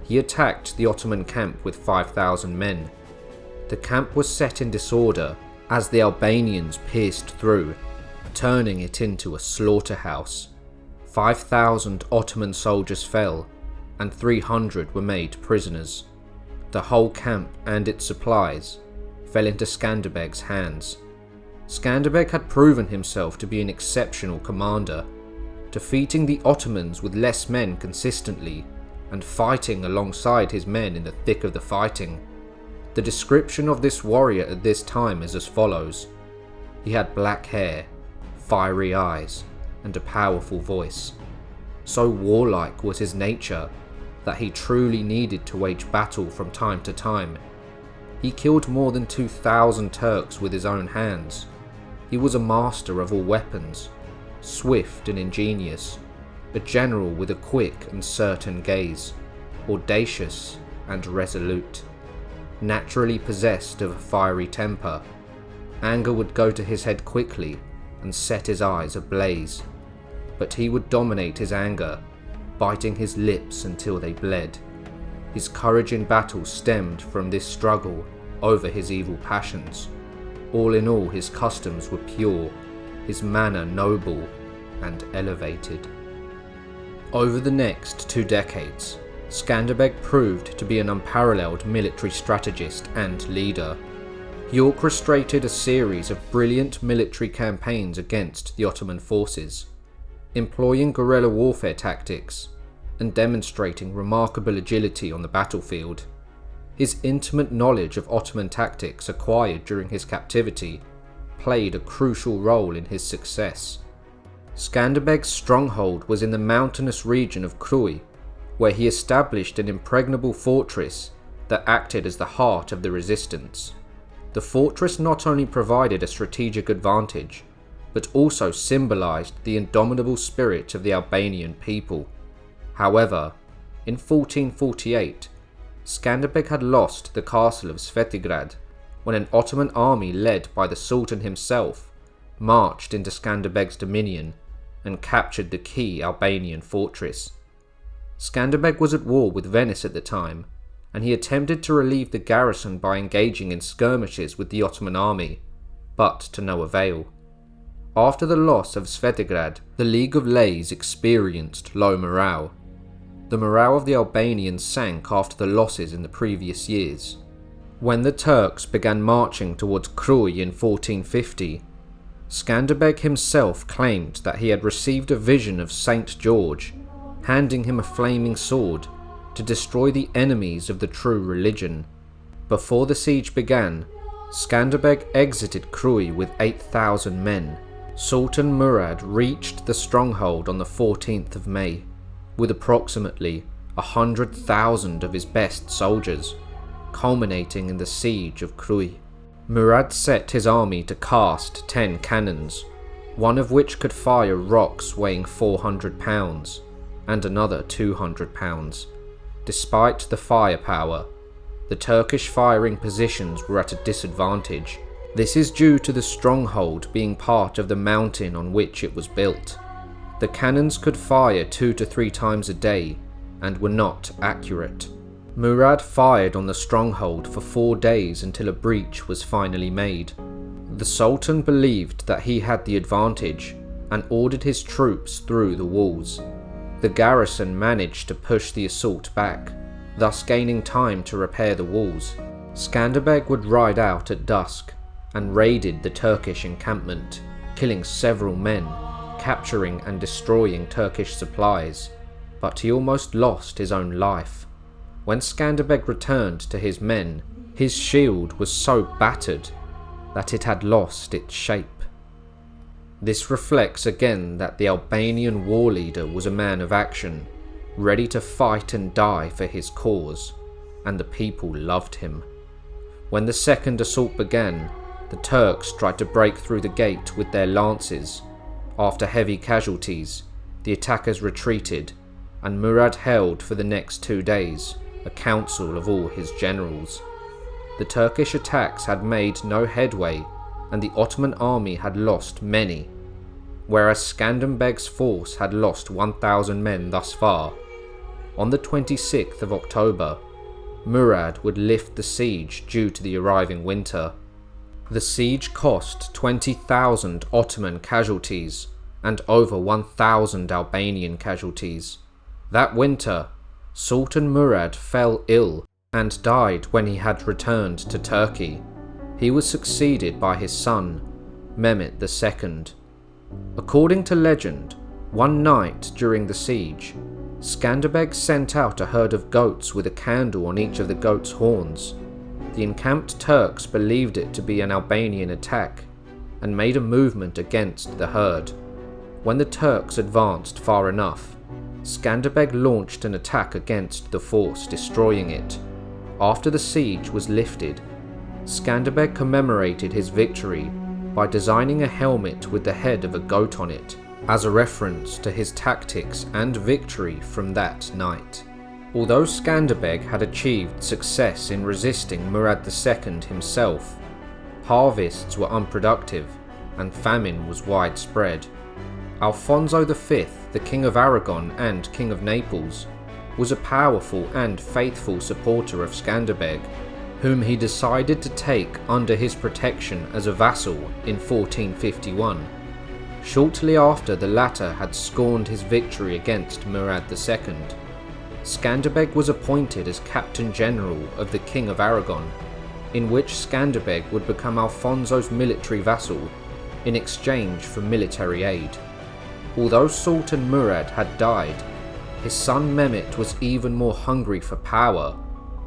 [SPEAKER 1] he attacked the Ottoman camp with 5,000 men. The camp was set in disorder as the Albanians pierced through, turning it into a slaughterhouse. 5,000 Ottoman soldiers fell, and 300 were made prisoners. The whole camp and its supplies fell into Skanderbeg's hands. Skanderbeg had proven himself to be an exceptional commander, defeating the Ottomans with less men consistently and fighting alongside his men in the thick of the fighting. The description of this warrior at this time is as follows. He had black hair, fiery eyes, and a powerful voice. So warlike was his nature that he truly needed to wage battle from time to time. He killed more than 2,000 Turks with his own hands. He was a master of all weapons, swift and ingenious, a general with a quick and certain gaze, audacious and resolute, naturally possessed of a fiery temper. Anger would go to his head quickly and set his eyes ablaze, but he would dominate his anger, biting his lips until they bled. His courage in battle stemmed from this struggle over his evil passions. All in all, his customs were pure, his manner noble and elevated. Over the next 2 decades, Skanderbeg proved to be an unparalleled military strategist and leader. He orchestrated a series of brilliant military campaigns against the Ottoman forces, employing guerrilla warfare tactics and demonstrating remarkable agility on the battlefield. His intimate knowledge of Ottoman tactics acquired during his captivity played a crucial role in his success. Skanderbeg's stronghold was in the mountainous region of Krui, where he established an impregnable fortress that acted as the heart of the resistance. The fortress not only provided a strategic advantage, but also symbolized the indomitable spirit of the Albanian people. However, in 1448, Skanderbeg had lost the castle of Svetigrad when an Ottoman army led by the Sultan himself marched into Skanderbeg's dominion and captured the key Albanian fortress. Skanderbeg was at war with Venice at the time, and he attempted to relieve the garrison by engaging in skirmishes with the Ottoman army, but to no avail. After the loss of Svetigrad, the League of Leys experienced low morale. The morale of the Albanians sank after the losses in the previous years. When the Turks began marching towards Krui in 1450, Skanderbeg himself claimed that he had received a vision of Saint George, handing him a flaming sword to destroy the enemies of the true religion. Before the siege began, Skanderbeg exited Krui with 8,000 men. Sultan Murad reached the stronghold on the 14th of May, with approximately 100,000 of his best soldiers, culminating in the siege of Krui. Murad set his army to cast 10 cannons, one of which could fire rocks weighing 400 pounds, and another 200 pounds. Despite the firepower, the Turkish firing positions were at a disadvantage. This is due to the stronghold being part of the mountain on which it was built. The cannons could fire 2 to 3 times a day and were not accurate. Murad fired on the stronghold for 4 days until a breach was finally made. The Sultan believed that he had the advantage and ordered his troops through the walls. The garrison managed to push the assault back, thus gaining time to repair the walls. Skanderbeg would ride out at dusk and raided the Turkish encampment, killing several men, capturing and destroying Turkish supplies, but he almost lost his own life. When Skanderbeg returned to his men, his shield was so battered that it had lost its shape. This reflects again that the Albanian war leader was a man of action, ready to fight and die for his cause, and the people loved him. When the second assault began, the Turks tried to break through the gate with their lances. After heavy casualties, the attackers retreated, and Murad held for the next 2 days a council of all his generals. The Turkish attacks had made no headway, and the Ottoman army had lost many, whereas Skanderbeg's force had lost 1,000 men thus far. On the 26th of October, Murad would lift the siege due to the arriving winter. The siege cost 20,000 Ottoman casualties and over 1,000 Albanian casualties. That winter, Sultan Murad fell ill and died when he had returned to Turkey. He was succeeded by his son, Mehmet II. According to legend, one night during the siege, Skanderbeg sent out a herd of goats with a candle on each of the goats' horns. The encamped Turks believed it to be an Albanian attack and made a movement against the herd. When the Turks advanced far enough, Skanderbeg launched an attack against the force, destroying it. After the siege was lifted, Skanderbeg commemorated his victory by designing a helmet with the head of a goat on it, as a reference to his tactics and victory from that night. Although Skanderbeg had achieved success in resisting Murad II himself, harvests were unproductive and famine was widespread. Alfonso V, the King of Aragon and King of Naples, was a powerful and faithful supporter of Skanderbeg, whom he decided to take under his protection as a vassal in 1451. Shortly after the latter had scorned his victory against Murad II, Skanderbeg was appointed as Captain General of the King of Aragon, in which Skanderbeg would become Alfonso's military vassal in exchange for military aid. Although Sultan Murad had died, his son Mehmet was even more hungry for power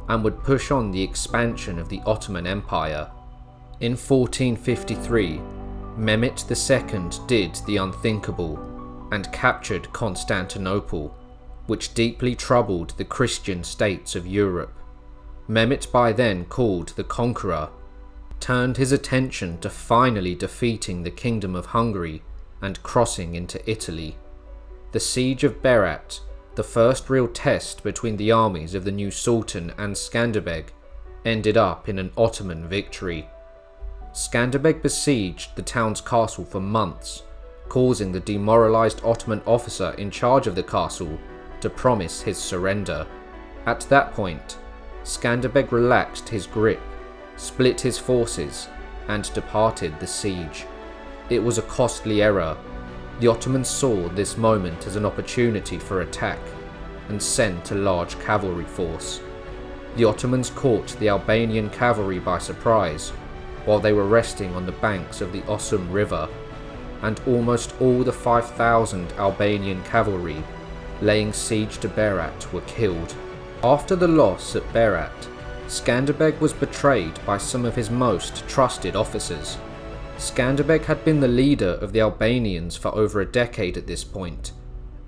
[SPEAKER 1] and would push on the expansion of the Ottoman Empire. In 1453, Mehmet II did the unthinkable and captured Constantinople, which deeply troubled the Christian states of Europe. Mehmet, by then called the Conqueror, turned his attention to finally defeating the Kingdom of Hungary and crossing into Italy. The siege of Berat, the first real test between the armies of the new Sultan and Skanderbeg, ended up in an Ottoman victory. Skanderbeg besieged the town's castle for months, causing the demoralized Ottoman officer in charge of the castle to promise his surrender. At that point, Skanderbeg relaxed his grip, split his forces, and departed the siege. It was a costly error. The Ottomans saw this moment as an opportunity for attack and sent a large cavalry force. The Ottomans caught the Albanian cavalry by surprise while they were resting on the banks of the Osum River, and almost all the 5,000 Albanian cavalry laying siege to Berat were killed. After the loss at Berat, Skanderbeg was betrayed by some of his most trusted officers. Skanderbeg had been the leader of the Albanians for over a decade at this point,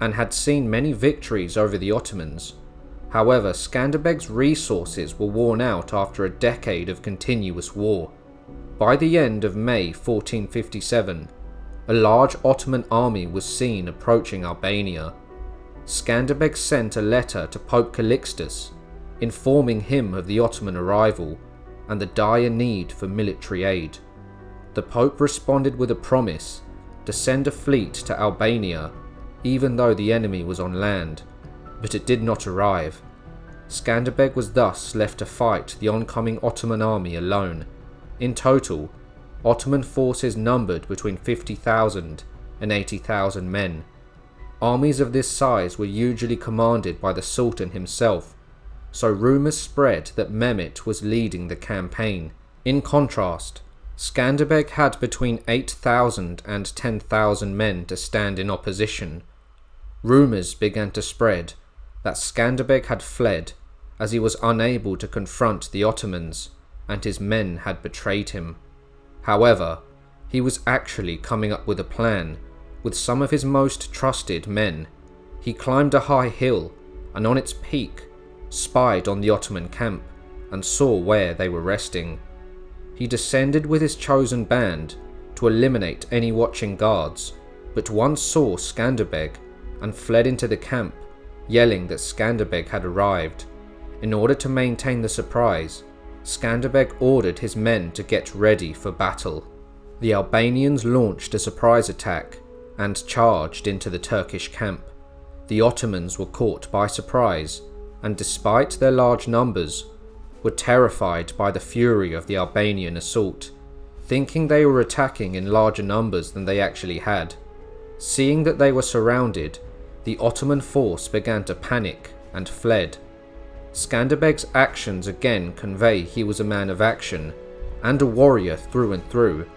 [SPEAKER 1] and had seen many victories over the Ottomans. However, Skanderbeg's resources were worn out after a decade of continuous war. By the end of May 1457, a large Ottoman army was seen approaching Albania. Skanderbeg sent a letter to Pope Calixtus, informing him of the Ottoman arrival and the dire need for military aid. The Pope responded with a promise to send a fleet to Albania, even though the enemy was on land, but it did not arrive. Skanderbeg was thus left to fight the oncoming Ottoman army alone. In total, Ottoman forces numbered between 50,000 and 80,000 men. Armies of this size were usually commanded by the Sultan himself, so rumours spread that Mehmet was leading the campaign. In contrast, Skanderbeg had between 8,000 and 10,000 men to stand in opposition. Rumours began to spread that Skanderbeg had fled as he was unable to confront the Ottomans and his men had betrayed him. However, he was actually coming up with a plan with some of his most trusted men. He climbed a high hill and on its peak spied on the Ottoman camp and saw where they were resting. He descended with his chosen band to eliminate any watching guards, but one saw Skanderbeg and fled into the camp, yelling that Skanderbeg had arrived. In order to maintain the surprise, Skanderbeg ordered his men to get ready for battle. The Albanians launched a surprise attack, and charged into the Turkish camp. The Ottomans were caught by surprise, and despite their large numbers, were terrified by the fury of the Albanian assault, thinking they were attacking in larger numbers than they actually had. Seeing that they were surrounded, the Ottoman force began to panic and fled. Skanderbeg's actions again convey he was a man of action, and a warrior through and through.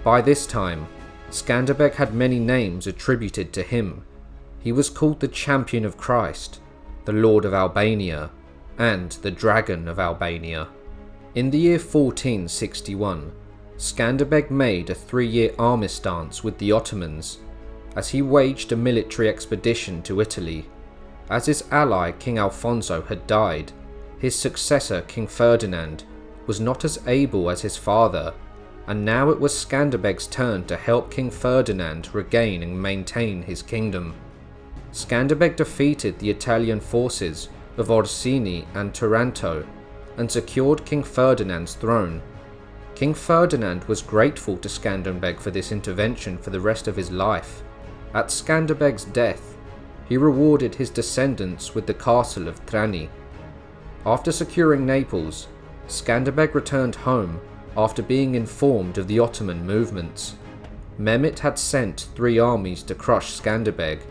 [SPEAKER 1] By this time, Skanderbeg had many names attributed to him. He was called the Champion of Christ, the Lord of Albania, and the Dragon of Albania. In the year 1461, Skanderbeg made a 3-year armistice with the Ottomans, as he waged a military expedition to Italy. As his ally King Alfonso had died, his successor King Ferdinand was not as able as his father, and now it was Skanderbeg's turn to help King Ferdinand regain and maintain his kingdom. Skanderbeg defeated the Italian forces of Orsini and Taranto and secured King Ferdinand's throne. King Ferdinand was grateful to Skanderbeg for this intervention for the rest of his life. At Skanderbeg's death, he rewarded his descendants with the castle of Trani. After securing Naples, Skanderbeg returned home after being informed of the Ottoman movements. Mehmet had sent 3 armies to crush Skanderbeg,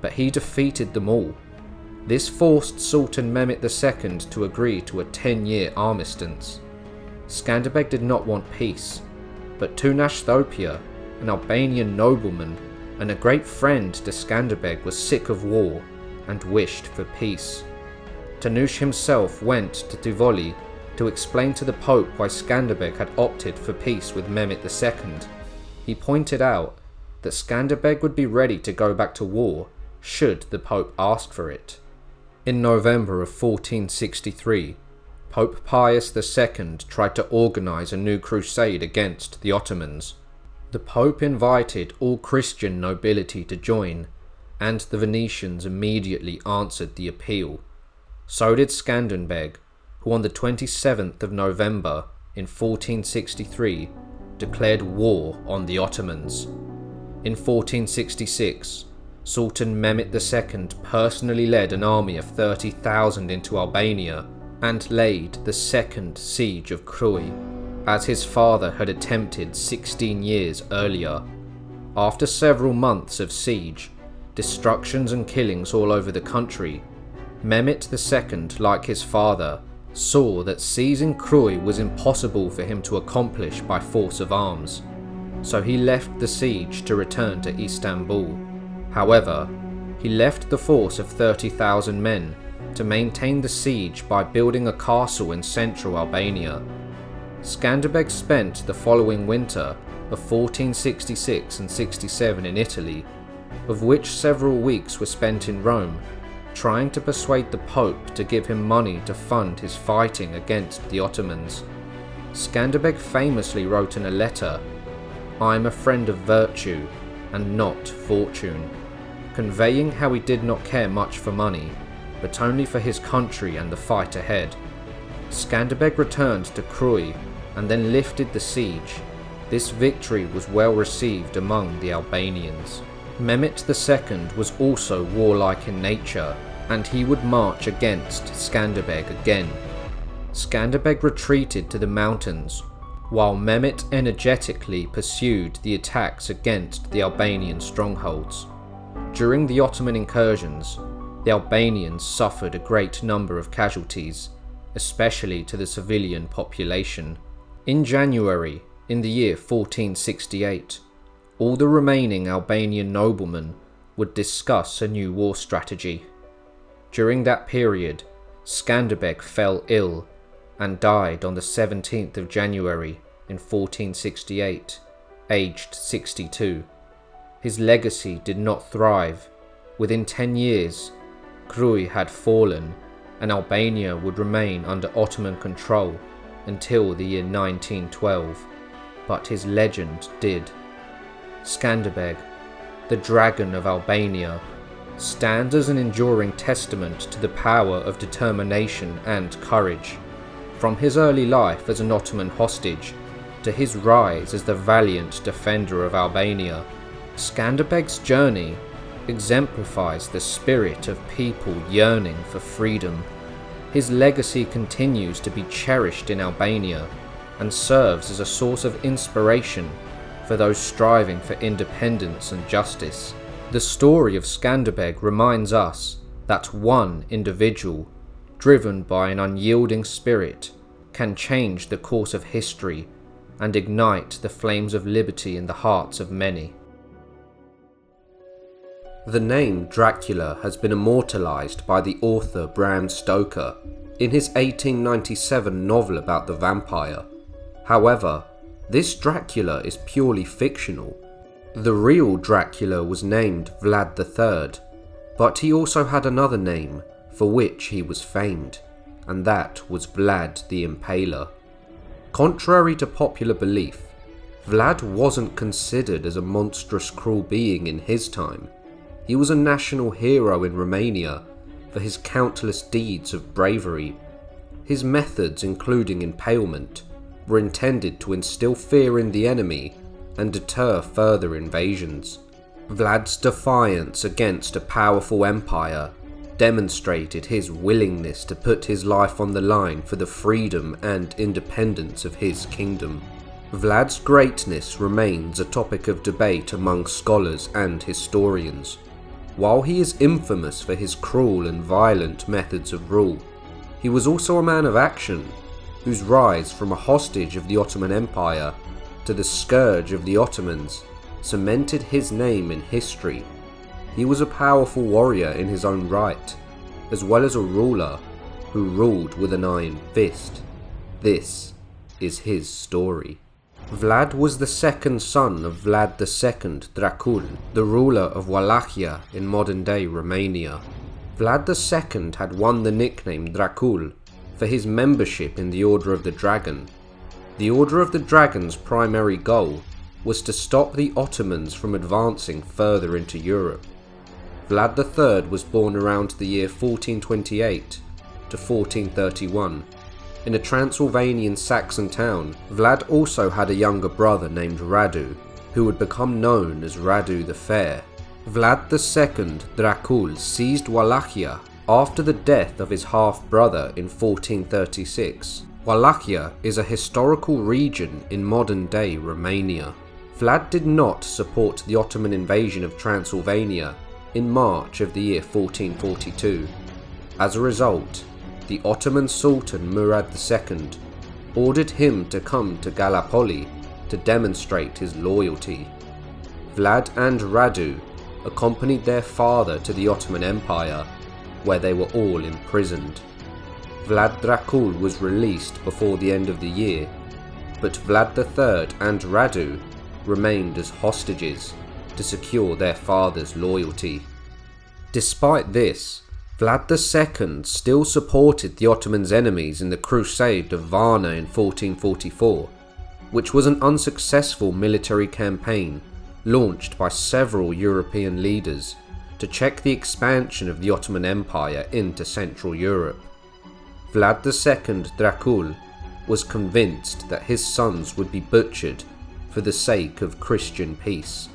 [SPEAKER 1] but he defeated them all. This forced Sultan Mehmet II to agree to a 10-year armistice. Skanderbeg did not want peace, but Tunash Thopia, an Albanian nobleman and a great friend to Skanderbeg, was sick of war and wished for peace. Tanush himself went to Tivoli to explain to the Pope why Skanderbeg had opted for peace with Mehmet II. He pointed out that Skanderbeg would be ready to go back to war should the Pope ask for it. In November of 1463, Pope Pius II tried to organise a new crusade against the Ottomans. The Pope invited all Christian nobility to join, and the Venetians immediately answered the appeal. So did Skanderbeg, who on the 27th of November in 1463 declared war on the Ottomans. In 1466, Sultan Mehmet II personally led an army of 30,000 into Albania and laid the second siege of Crui, as his father had attempted 16 years earlier. After several months of siege, destructions and killings all over the country, Mehmet II, like his father, saw that seizing Crui was impossible for him to accomplish by force of arms, so he left the siege to return to Istanbul. However, he left the force of 30,000 men to maintain the siege by building a castle in central Albania. Skanderbeg spent the following winter of 1466 and 67 in Italy, of which several weeks were spent in Rome, trying to persuade the Pope to give him money to fund his fighting against the Ottomans. Skanderbeg famously wrote in a letter, "I am a friend of virtue and not fortune," conveying how he did not care much for money, but only for his country and the fight ahead. Skanderbeg returned to Crui and then lifted the siege. This victory was well received among the Albanians. Mehmet II was also warlike in nature, and he would march against Skanderbeg again. Skanderbeg retreated to the mountains, while Mehmet energetically pursued the attacks against the Albanian strongholds. During the Ottoman incursions, the Albanians suffered a great number of casualties, especially to the civilian population. In January, in the year 1468, all the remaining Albanian noblemen would discuss a new war strategy. During that period, Skanderbeg fell ill and died on the 17th of January in 1468, aged 62. His legacy did not thrive. Within 10 years, Crui had fallen, and Albania would remain under Ottoman control until the year 1912, but his legend did. Skanderbeg, the Dragon of Albania, stands as an enduring testament to the power of determination and courage. From his early life as an Ottoman hostage to his rise as the valiant defender of Albania, Skanderbeg's journey exemplifies the spirit of people yearning for freedom. His legacy continues to be cherished in Albania and serves as a source of inspiration for those striving for independence and justice. The story of Skanderbeg reminds us that one individual, driven by an unyielding spirit, can change the course of history and ignite the flames of liberty in the hearts of many. The name Dracula has been immortalised by the author Bram Stoker in his 1897 novel about the vampire. However, this Dracula is purely fictional. The real Dracula was named Vlad III, but he also had another name for which he was famed, and that was Vlad the Impaler. Contrary to popular belief, Vlad wasn't considered as a monstrous, cruel being in his time. He was a national hero in Romania for his countless deeds of bravery. His methods, including impalement, were intended to instill fear in the enemy and deter further invasions. Vlad's defiance against a powerful empire demonstrated his willingness to put his life on the line for the freedom and independence of his kingdom. Vlad's greatness remains a topic of debate among scholars and historians. While he is infamous for his cruel and violent methods of rule, he was also a man of action, whose rise from a hostage of the Ottoman Empire to the scourge of the Ottomans cemented his name in history. He was a powerful warrior in his own right, as well as a ruler who ruled with an iron fist. This is his story. Vlad was the second son of Vlad II Dracula, the ruler of Wallachia in modern-day Romania. Vlad II had won the nickname Dracula for his membership in the Order of the Dragon. The Order of the Dragon's primary goal was to stop the Ottomans from advancing further into Europe. Vlad III was born around the year 1428 to 1431. In a Transylvanian Saxon town, Vlad also had a younger brother named Radu, who would become known as Radu the Fair. Vlad II Dracul seized Wallachia after the death of his half-brother in 1436. Wallachia is a historical region in modern-day Romania. Vlad did not support the Ottoman invasion of Transylvania in March of the year 1442. As a result, the Ottoman Sultan Murad II ordered him to come to Gallipoli to demonstrate his loyalty. Vlad and Radu accompanied their father to the Ottoman Empire, where they were all imprisoned. Vlad Dracul was released before the end of the year, but Vlad III and Radu remained as hostages to secure their father's loyalty. Despite this, Vlad II still supported the Ottomans' enemies in the Crusade of Varna in 1444, which was an unsuccessful military campaign launched by several European leaders to check the expansion of the Ottoman Empire into Central Europe. Vlad II Dracul was convinced that his sons would be butchered for the sake of Christian peace.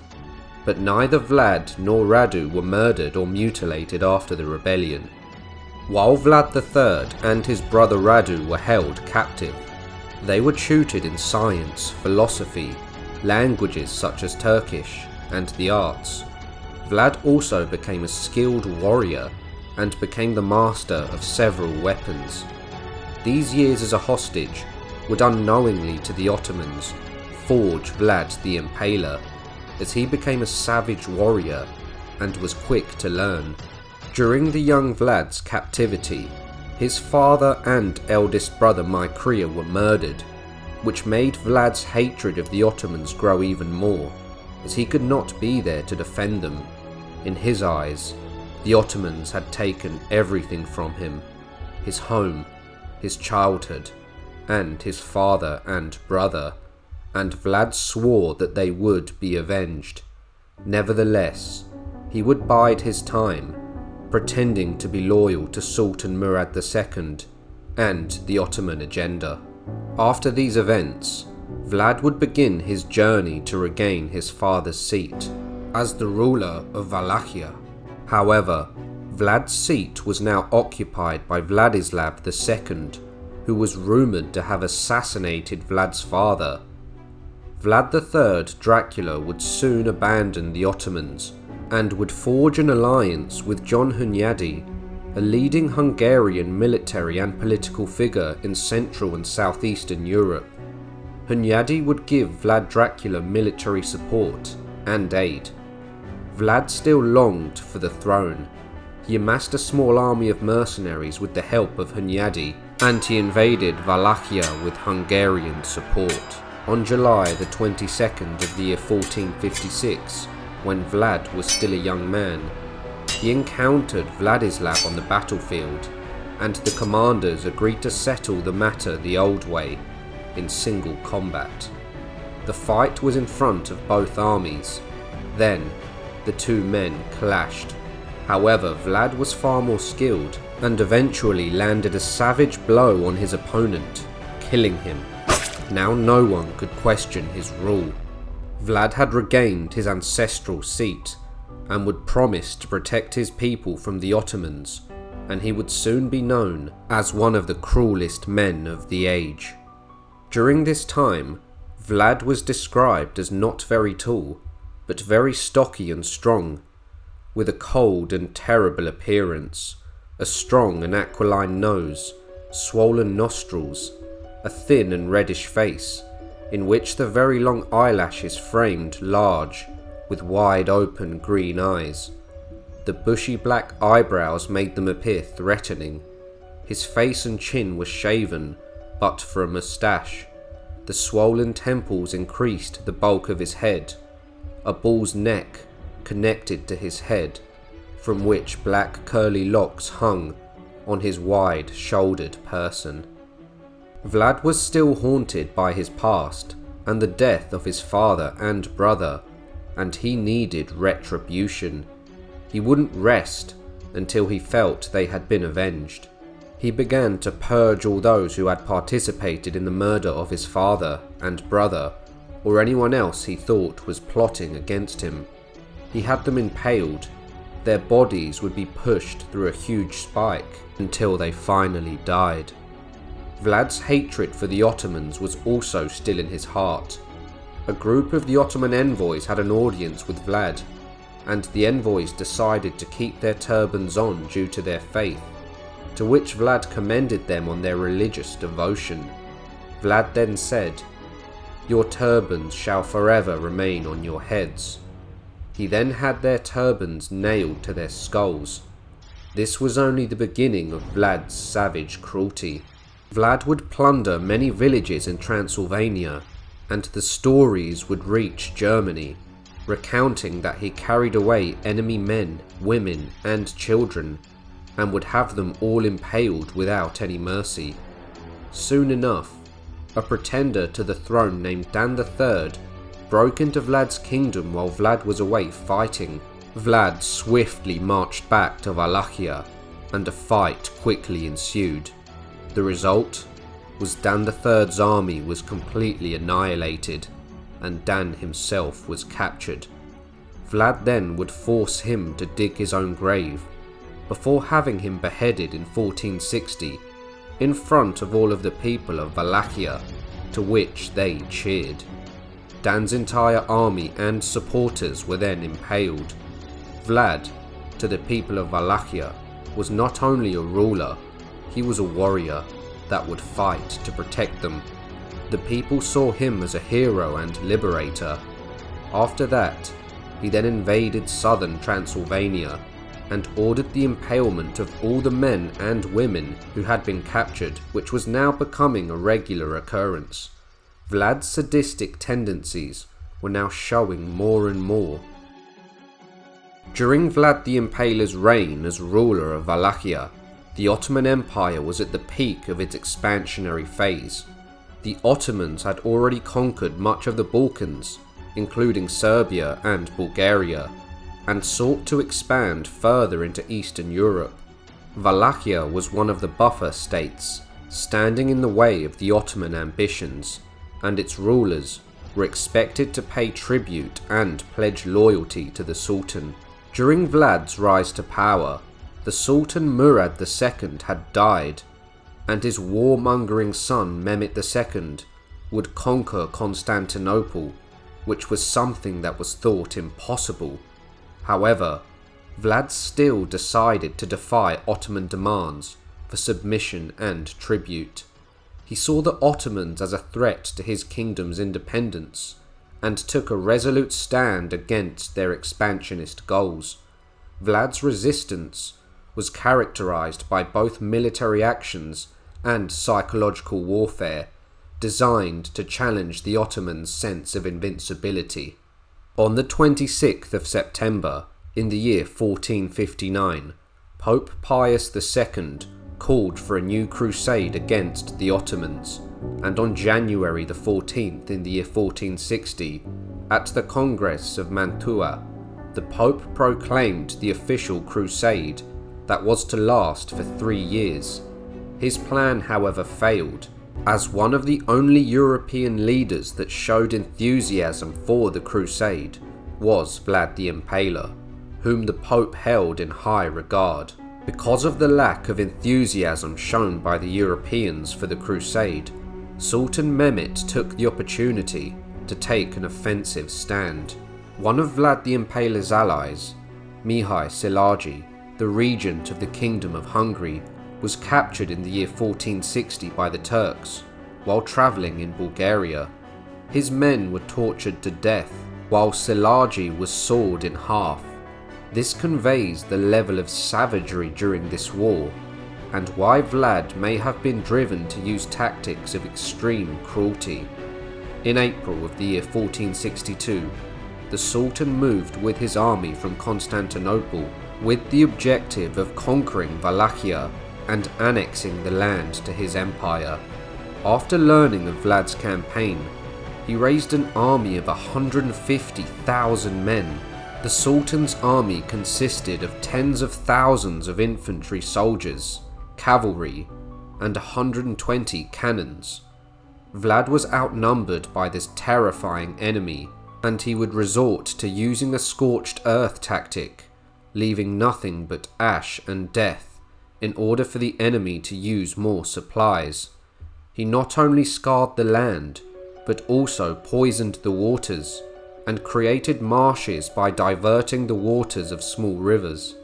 [SPEAKER 1] But neither Vlad nor Radu were murdered or mutilated after the rebellion. While Vlad III and his brother Radu were held captive, they were tutored in science, philosophy, languages such as Turkish, and the arts. Vlad also became a skilled warrior and became the master of several weapons. These years as a hostage would unknowingly to the Ottomans forge Vlad the Impaler, as he became a savage warrior and was quick to learn. During the young Vlad's captivity, his father and eldest brother Mycrea were murdered, which made Vlad's hatred of the Ottomans grow even more, as he could not be there to defend them. In his eyes, the Ottomans had taken everything from him: his home, his childhood, and his father and brother, and Vlad swore that they would be avenged. Nevertheless, he would bide his time, pretending to be loyal to Sultan Murad II and the Ottoman agenda. After these events, Vlad would begin his journey to regain his father's seat as the ruler of Wallachia. However, Vlad's seat was now occupied by Vladislav II, who was rumoured to have assassinated Vlad's father. Vlad III, Dracula, would soon abandon the Ottomans and would forge an alliance with John Hunyadi, a leading Hungarian military and political figure in Central and Southeastern Europe. Hunyadi would give Vlad Dracula military support and aid. Vlad still longed for the throne. He amassed a small army of mercenaries with the help of Hunyadi, and he invaded Wallachia with Hungarian support. On July the 22nd of the year 1456, when Vlad was still a young man, he encountered Vladislav on the battlefield, and the commanders agreed to settle the matter the old way, in single combat. The fight was in front of both armies. Then, the two men clashed. However, Vlad was far more skilled, and eventually landed a savage blow on his opponent, killing him. Now no one could question his rule. Vlad had regained his ancestral seat, and would promise to protect his people from the Ottomans, and he would soon be known as one of the cruelest men of the age. During this time, Vlad was described as not very tall, but very stocky and strong, with a cold and terrible appearance, a strong and aquiline nose, swollen nostrils, a thin and reddish face, in which the very long eyelashes framed large, with wide open green eyes. The bushy black eyebrows made them appear threatening. His face and chin were shaven, but for a moustache. The swollen temples increased the bulk of his head. A bull's neck connected to his head, from which black curly locks hung on his wide-shouldered person. Vlad was still haunted by his past and the death of his father and brother, and he needed retribution. He wouldn't rest until he felt they had been avenged. He began to purge all those who had participated in the murder of his father and brother, or anyone else he thought was plotting against him. He had them impaled. Their bodies would be pushed through a huge spike until they finally died. Vlad's hatred for the Ottomans was also still in his heart. A group of the Ottoman envoys had an audience with Vlad, and the envoys decided to keep their turbans on due to their faith, to which Vlad commended them on their religious devotion. Vlad then said, "Your turbans shall forever remain on your heads." He then had their turbans nailed to their skulls. This was only the beginning of Vlad's savage cruelty. Vlad would plunder many villages in Transylvania, and the stories would reach Germany, recounting that he carried away enemy men, women, and children, and would have them all impaled without any mercy. Soon enough, a pretender to the throne named Dan III broke into Vlad's kingdom while Vlad was away fighting. Vlad swiftly marched back to Wallachia, and a fight quickly ensued. The result was Dan III's army was completely annihilated, and Dan himself was captured. Vlad then would force him to dig his own grave, before having him beheaded in 1460, in front of all of the people of Wallachia, to which they cheered. Dan's entire army and supporters were then impaled. Vlad, to the people of Wallachia, was not only a ruler, he was a warrior that would fight to protect them. The people saw him as a hero and liberator. After that, he then invaded southern Transylvania and ordered the impalement of all the men and women who had been captured, which was now becoming a regular occurrence. Vlad's sadistic tendencies were now showing more and more. During Vlad the Impaler's reign as ruler of Wallachia, the Ottoman Empire was at the peak of its expansionary phase. The Ottomans had already conquered much of the Balkans, including Serbia and Bulgaria, and sought to expand further into Eastern Europe. Wallachia was one of the buffer states, standing in the way of the Ottoman ambitions, and its rulers, were expected to pay tribute and pledge loyalty to the Sultan. During Vlad's rise to power, the Sultan Murad II had died, and his warmongering son Mehmet II would conquer Constantinople, which was something that was thought impossible. However, Vlad still decided to defy Ottoman demands for submission and tribute. He saw the Ottomans as a threat to his kingdom's independence and took a resolute stand against their expansionist goals. Vlad's resistance was characterized by both military actions and psychological warfare, designed to challenge the Ottomans' sense of invincibility. On the 26th of September, in the year 1459, Pope Pius II called for a new crusade against the Ottomans, and on January the 14th in the year 1460, at the Congress of Mantua, the Pope proclaimed the official crusade that was to last for 3 years. His plan, however, failed, as one of the only European leaders that showed enthusiasm for the crusade was Vlad the Impaler, whom the Pope held in high regard. Because of the lack of enthusiasm shown by the Europeans for the crusade, Sultan Mehmet took the opportunity to take an offensive stand. One of Vlad the Impaler's allies, Mihai Szilágyi, the regent of the Kingdom of Hungary, was captured in the year 1460 by the Turks while travelling in Bulgaria. His men were tortured to death, while Szilágyi was sawed in half. This conveys the level of savagery during this war, and why Vlad may have been driven to use tactics of extreme cruelty. In April of the year 1462, the Sultan moved with his army from Constantinople with the objective of conquering Wallachia and annexing the land to his empire. After learning of Vlad's campaign, he raised an army of 150,000 men. The Sultan's army consisted of tens of thousands of infantry soldiers, cavalry, and 120 cannons. Vlad was outnumbered by this terrifying enemy, and he would resort to using a scorched earth tactic, leaving nothing but ash and death in order for the enemy to use more supplies. He not only scarred the land, but also poisoned the waters and created marshes by diverting the waters of small rivers.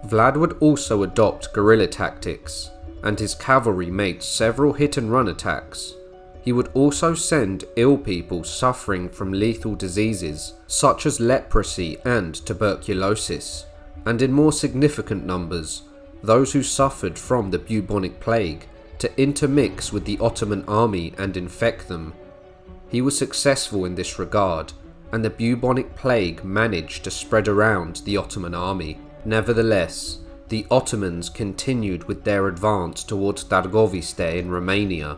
[SPEAKER 1] Vlad would also adopt guerrilla tactics, and his cavalry made several hit-and-run attacks. He would also send ill people suffering from lethal diseases such as leprosy and tuberculosis, and in more significant numbers, those who suffered from the bubonic plague, to intermix with the Ottoman army and infect them. He was successful in this regard, and the bubonic plague managed to spread around the Ottoman army. Nevertheless, the Ottomans continued with their advance towards Târgoviște in Romania.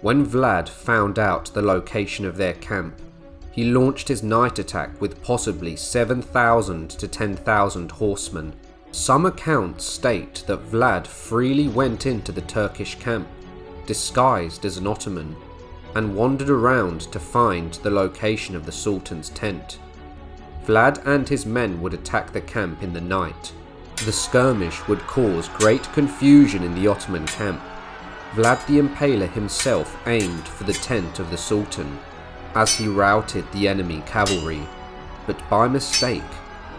[SPEAKER 1] When Vlad found out the location of their camp, he launched his night attack with possibly 7,000 to 10,000 horsemen. Some accounts state that Vlad freely went into the Turkish camp, disguised as an Ottoman, and wandered around to find the location of the Sultan's tent. Vlad and his men would attack the camp in the night. The skirmish would cause great confusion in the Ottoman camp. Vlad the Impaler himself aimed for the tent of the Sultan as he routed the enemy cavalry, but by mistake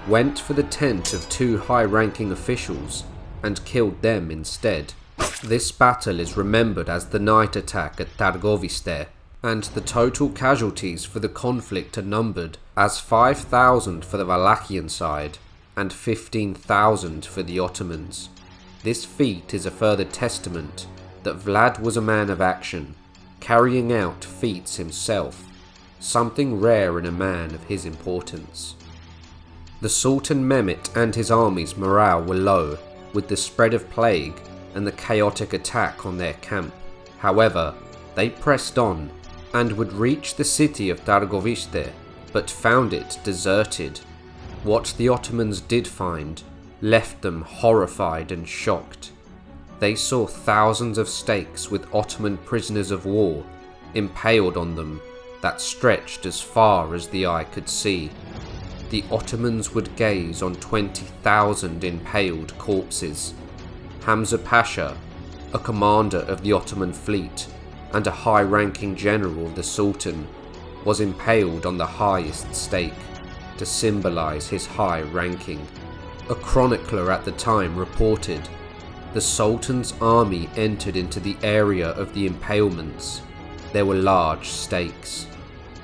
[SPEAKER 1] went for the tent of two high-ranking officials and killed them instead. This battle is remembered as the night attack at Târgoviște, and the total casualties for the conflict are numbered as 5,000 for the Wallachian side and 15,000 for the Ottomans. This feat is a further testament that Vlad was a man of action, carrying out feats himself, something rare in a man of his importance. The Sultan Mehmet and his army's morale were low, with the spread of plague and the chaotic attack on their camp. However, they pressed on and would reach the city of Târgoviște, but found it deserted. What the Ottomans did find left them horrified and shocked. They saw thousands of stakes with Ottoman prisoners of war impaled on them, that stretched as far as the eye could see. The Ottomans would gaze on 20,000 impaled corpses. Hamza Pasha, a commander of the Ottoman fleet and a high-ranking general of the Sultan, was impaled on the highest stake to symbolize his high ranking. A chronicler at the time reported, "The Sultan's army entered into the area of the impalements. There were large stakes,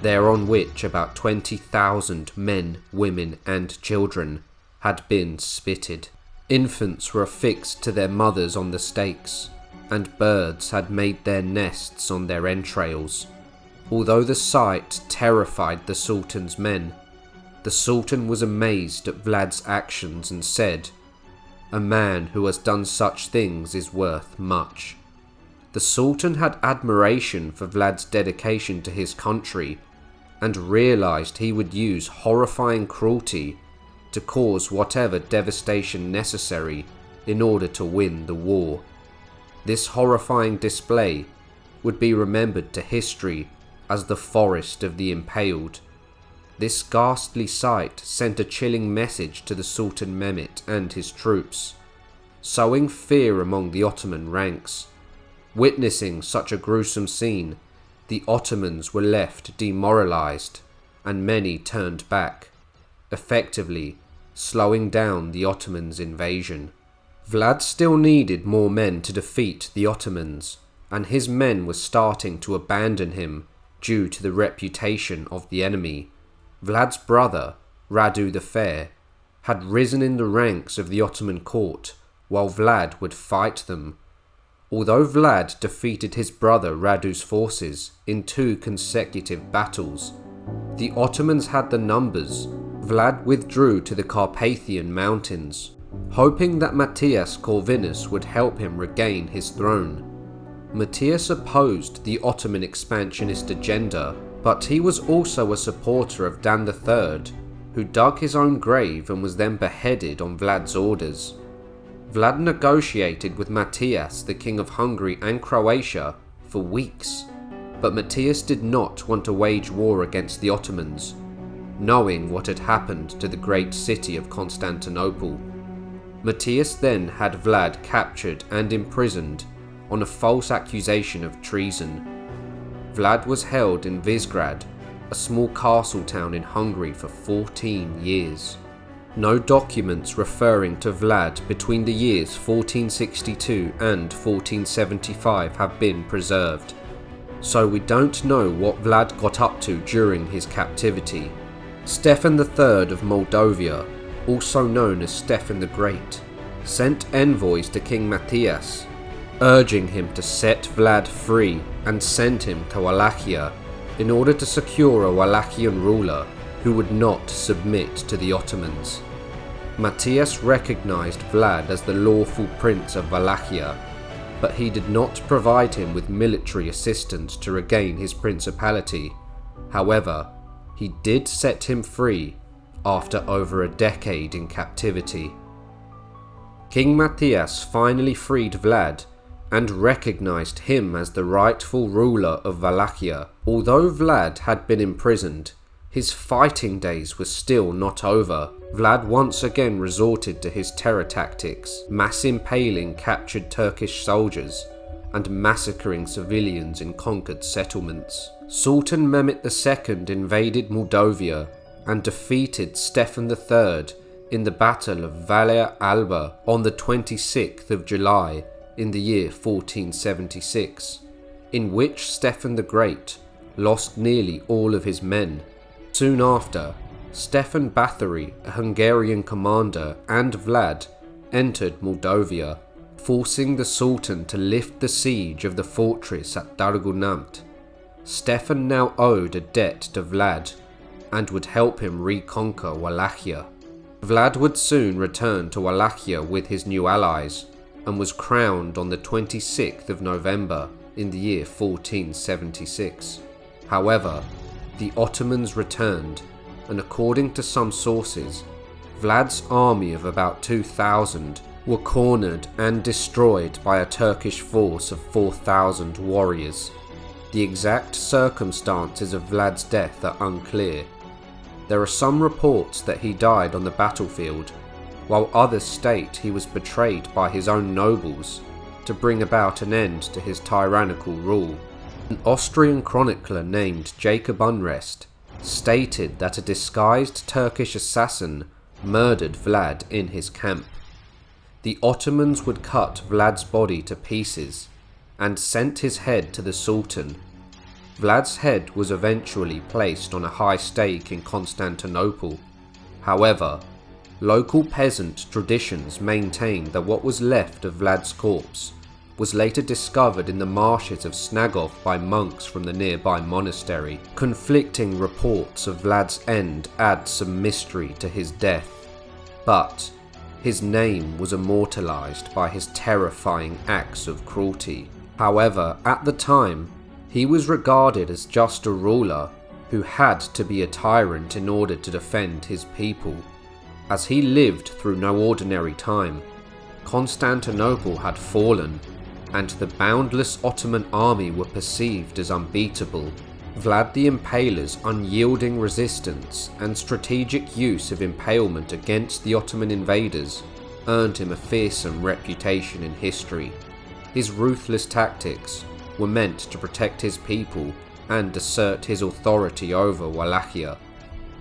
[SPEAKER 1] there on which about 20,000 men, women and children had been spitted. Infants were affixed to their mothers on the stakes, and birds had made their nests on their entrails." Although the sight terrified the Sultan's men, the Sultan was amazed at Vlad's actions and said, "A man who has done such things is worth much." The Sultan had admiration for Vlad's dedication to his country and realized he would use horrifying cruelty to cause whatever devastation necessary in order to win the war. This horrifying display would be remembered to history as the Forest of the Impaled. This ghastly sight sent a chilling message to the Sultan Mehmet and his troops, sowing fear among the Ottoman ranks. Witnessing such a gruesome scene, the Ottomans were left demoralized, and many turned back, effectively slowing down the Ottomans' invasion. Vlad still needed more men to defeat the Ottomans, and his men were starting to abandon him due to the reputation of the enemy. Vlad's brother, Radu the Fair, had risen in the ranks of the Ottoman court, while Vlad would fight them. Although Vlad defeated his brother Radu's forces in 2 consecutive battles, the Ottomans had the numbers. Vlad withdrew to the Carpathian Mountains, hoping that Matthias Corvinus would help him regain his throne. Matthias opposed the Ottoman expansionist agenda, but he was also a supporter of Dan III, who dug his own grave and was then beheaded on Vlad's orders. Vlad negotiated with Matthias, the King of Hungary and Croatia, for weeks, but Matthias did not want to wage war against the Ottomans, knowing what had happened to the great city of Constantinople. Matthias then had Vlad captured and imprisoned on a false accusation of treason. Vlad was held in Visegrad, a small castle town in Hungary, for 14 years. No documents referring to Vlad between the years 1462 and 1475 have been preserved, so we don't know what Vlad got up to during his captivity. Stefan III of Moldavia, also known as Stefan the Great, sent envoys to King Matthias, urging him to set Vlad free and send him to Wallachia in order to secure a Wallachian ruler who would not submit to the Ottomans. Matthias recognized Vlad as the lawful prince of Wallachia, but he did not provide him with military assistance to regain his principality. However, he did set him free after over a decade in captivity. King Matthias finally freed Vlad and recognized him as the rightful ruler of Wallachia. Although Vlad had been imprisoned, his fighting days were still not over. Vlad once again resorted to his terror tactics, mass impaling captured Turkish soldiers and massacring civilians in conquered settlements. Sultan Mehmet II invaded Moldavia and defeated Stefan III in the Battle of Valea Alba on the 26th of July in the year 1476, in which Stefan the Great lost nearly all of his men. Soon after, Stefan Bathory, a Hungarian commander, and Vlad entered Moldavia, forcing the Sultan to lift the siege of the fortress at Dargunamt. Stefan now owed a debt to Vlad and would help him reconquer Wallachia. Vlad would soon return to Wallachia with his new allies and was crowned on the 26th of November in the year 1476. However, the Ottomans returned, and according to some sources, Vlad's army of about 2,000 were cornered and destroyed by a Turkish force of 4,000 warriors. The exact circumstances of Vlad's death are unclear. There are some reports that he died on the battlefield, while others state he was betrayed by his own nobles to bring about an end to his tyrannical rule. An Austrian chronicler named Jacob Unrest stated that a disguised Turkish assassin murdered Vlad in his camp. The Ottomans would cut Vlad's body to pieces and sent his head to the Sultan. Vlad's head was eventually placed on a high stake in Constantinople. However, local peasant traditions maintain that what was left of Vlad's corpse was later discovered in the marshes of Snagov by monks from the nearby monastery. Conflicting reports of Vlad's end add some mystery to his death, but his name was immortalised by his terrifying acts of cruelty. However, at the time, he was regarded as just a ruler who had to be a tyrant in order to defend his people. As he lived through no ordinary time, Constantinople had fallen, and the boundless Ottoman army were perceived as unbeatable. Vlad the Impaler's unyielding resistance and strategic use of impalement against the Ottoman invaders earned him a fearsome reputation in history. His ruthless tactics were meant to protect his people and assert his authority over Wallachia.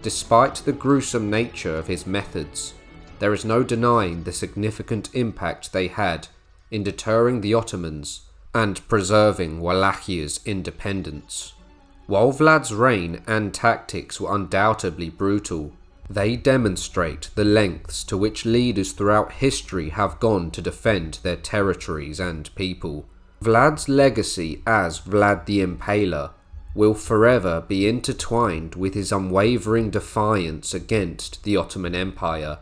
[SPEAKER 1] Despite the gruesome nature of his methods, there is no denying the significant impact they had in deterring the Ottomans and preserving Wallachia's independence. While Vlad's reign and tactics were undoubtedly brutal, they demonstrate the lengths to which leaders throughout history have gone to defend their territories and people. Vlad's legacy as Vlad the Impaler will forever be intertwined with his unwavering defiance against the Ottoman Empire,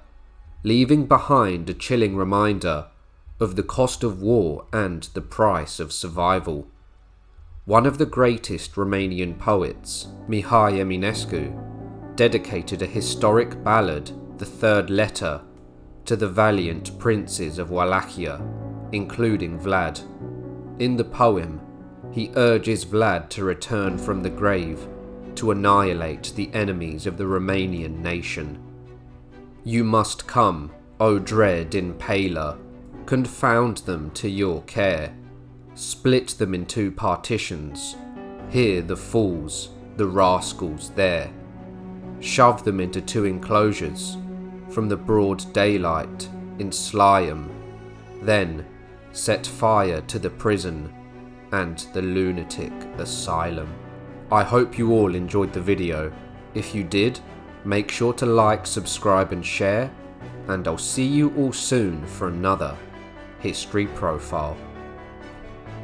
[SPEAKER 1] leaving behind a chilling reminder of the cost of war and the price of survival. One of the greatest Romanian poets, Mihai Eminescu, dedicated a historic ballad, The Third Letter, to the valiant princes of Wallachia, including Vlad. In the poem, he urges Vlad to return from the grave to annihilate the enemies of the Romanian nation. You must come, O dread Impaler, confound them to your care, split them in two partitions, here the fools, the rascals there. Shove them into two enclosures, from the broad daylight, ensly 'em, then set fire to the prison and the lunatic asylum. I hope you all enjoyed the video. If you did, make sure to like, subscribe and share, and I'll see you all soon for another History Profile.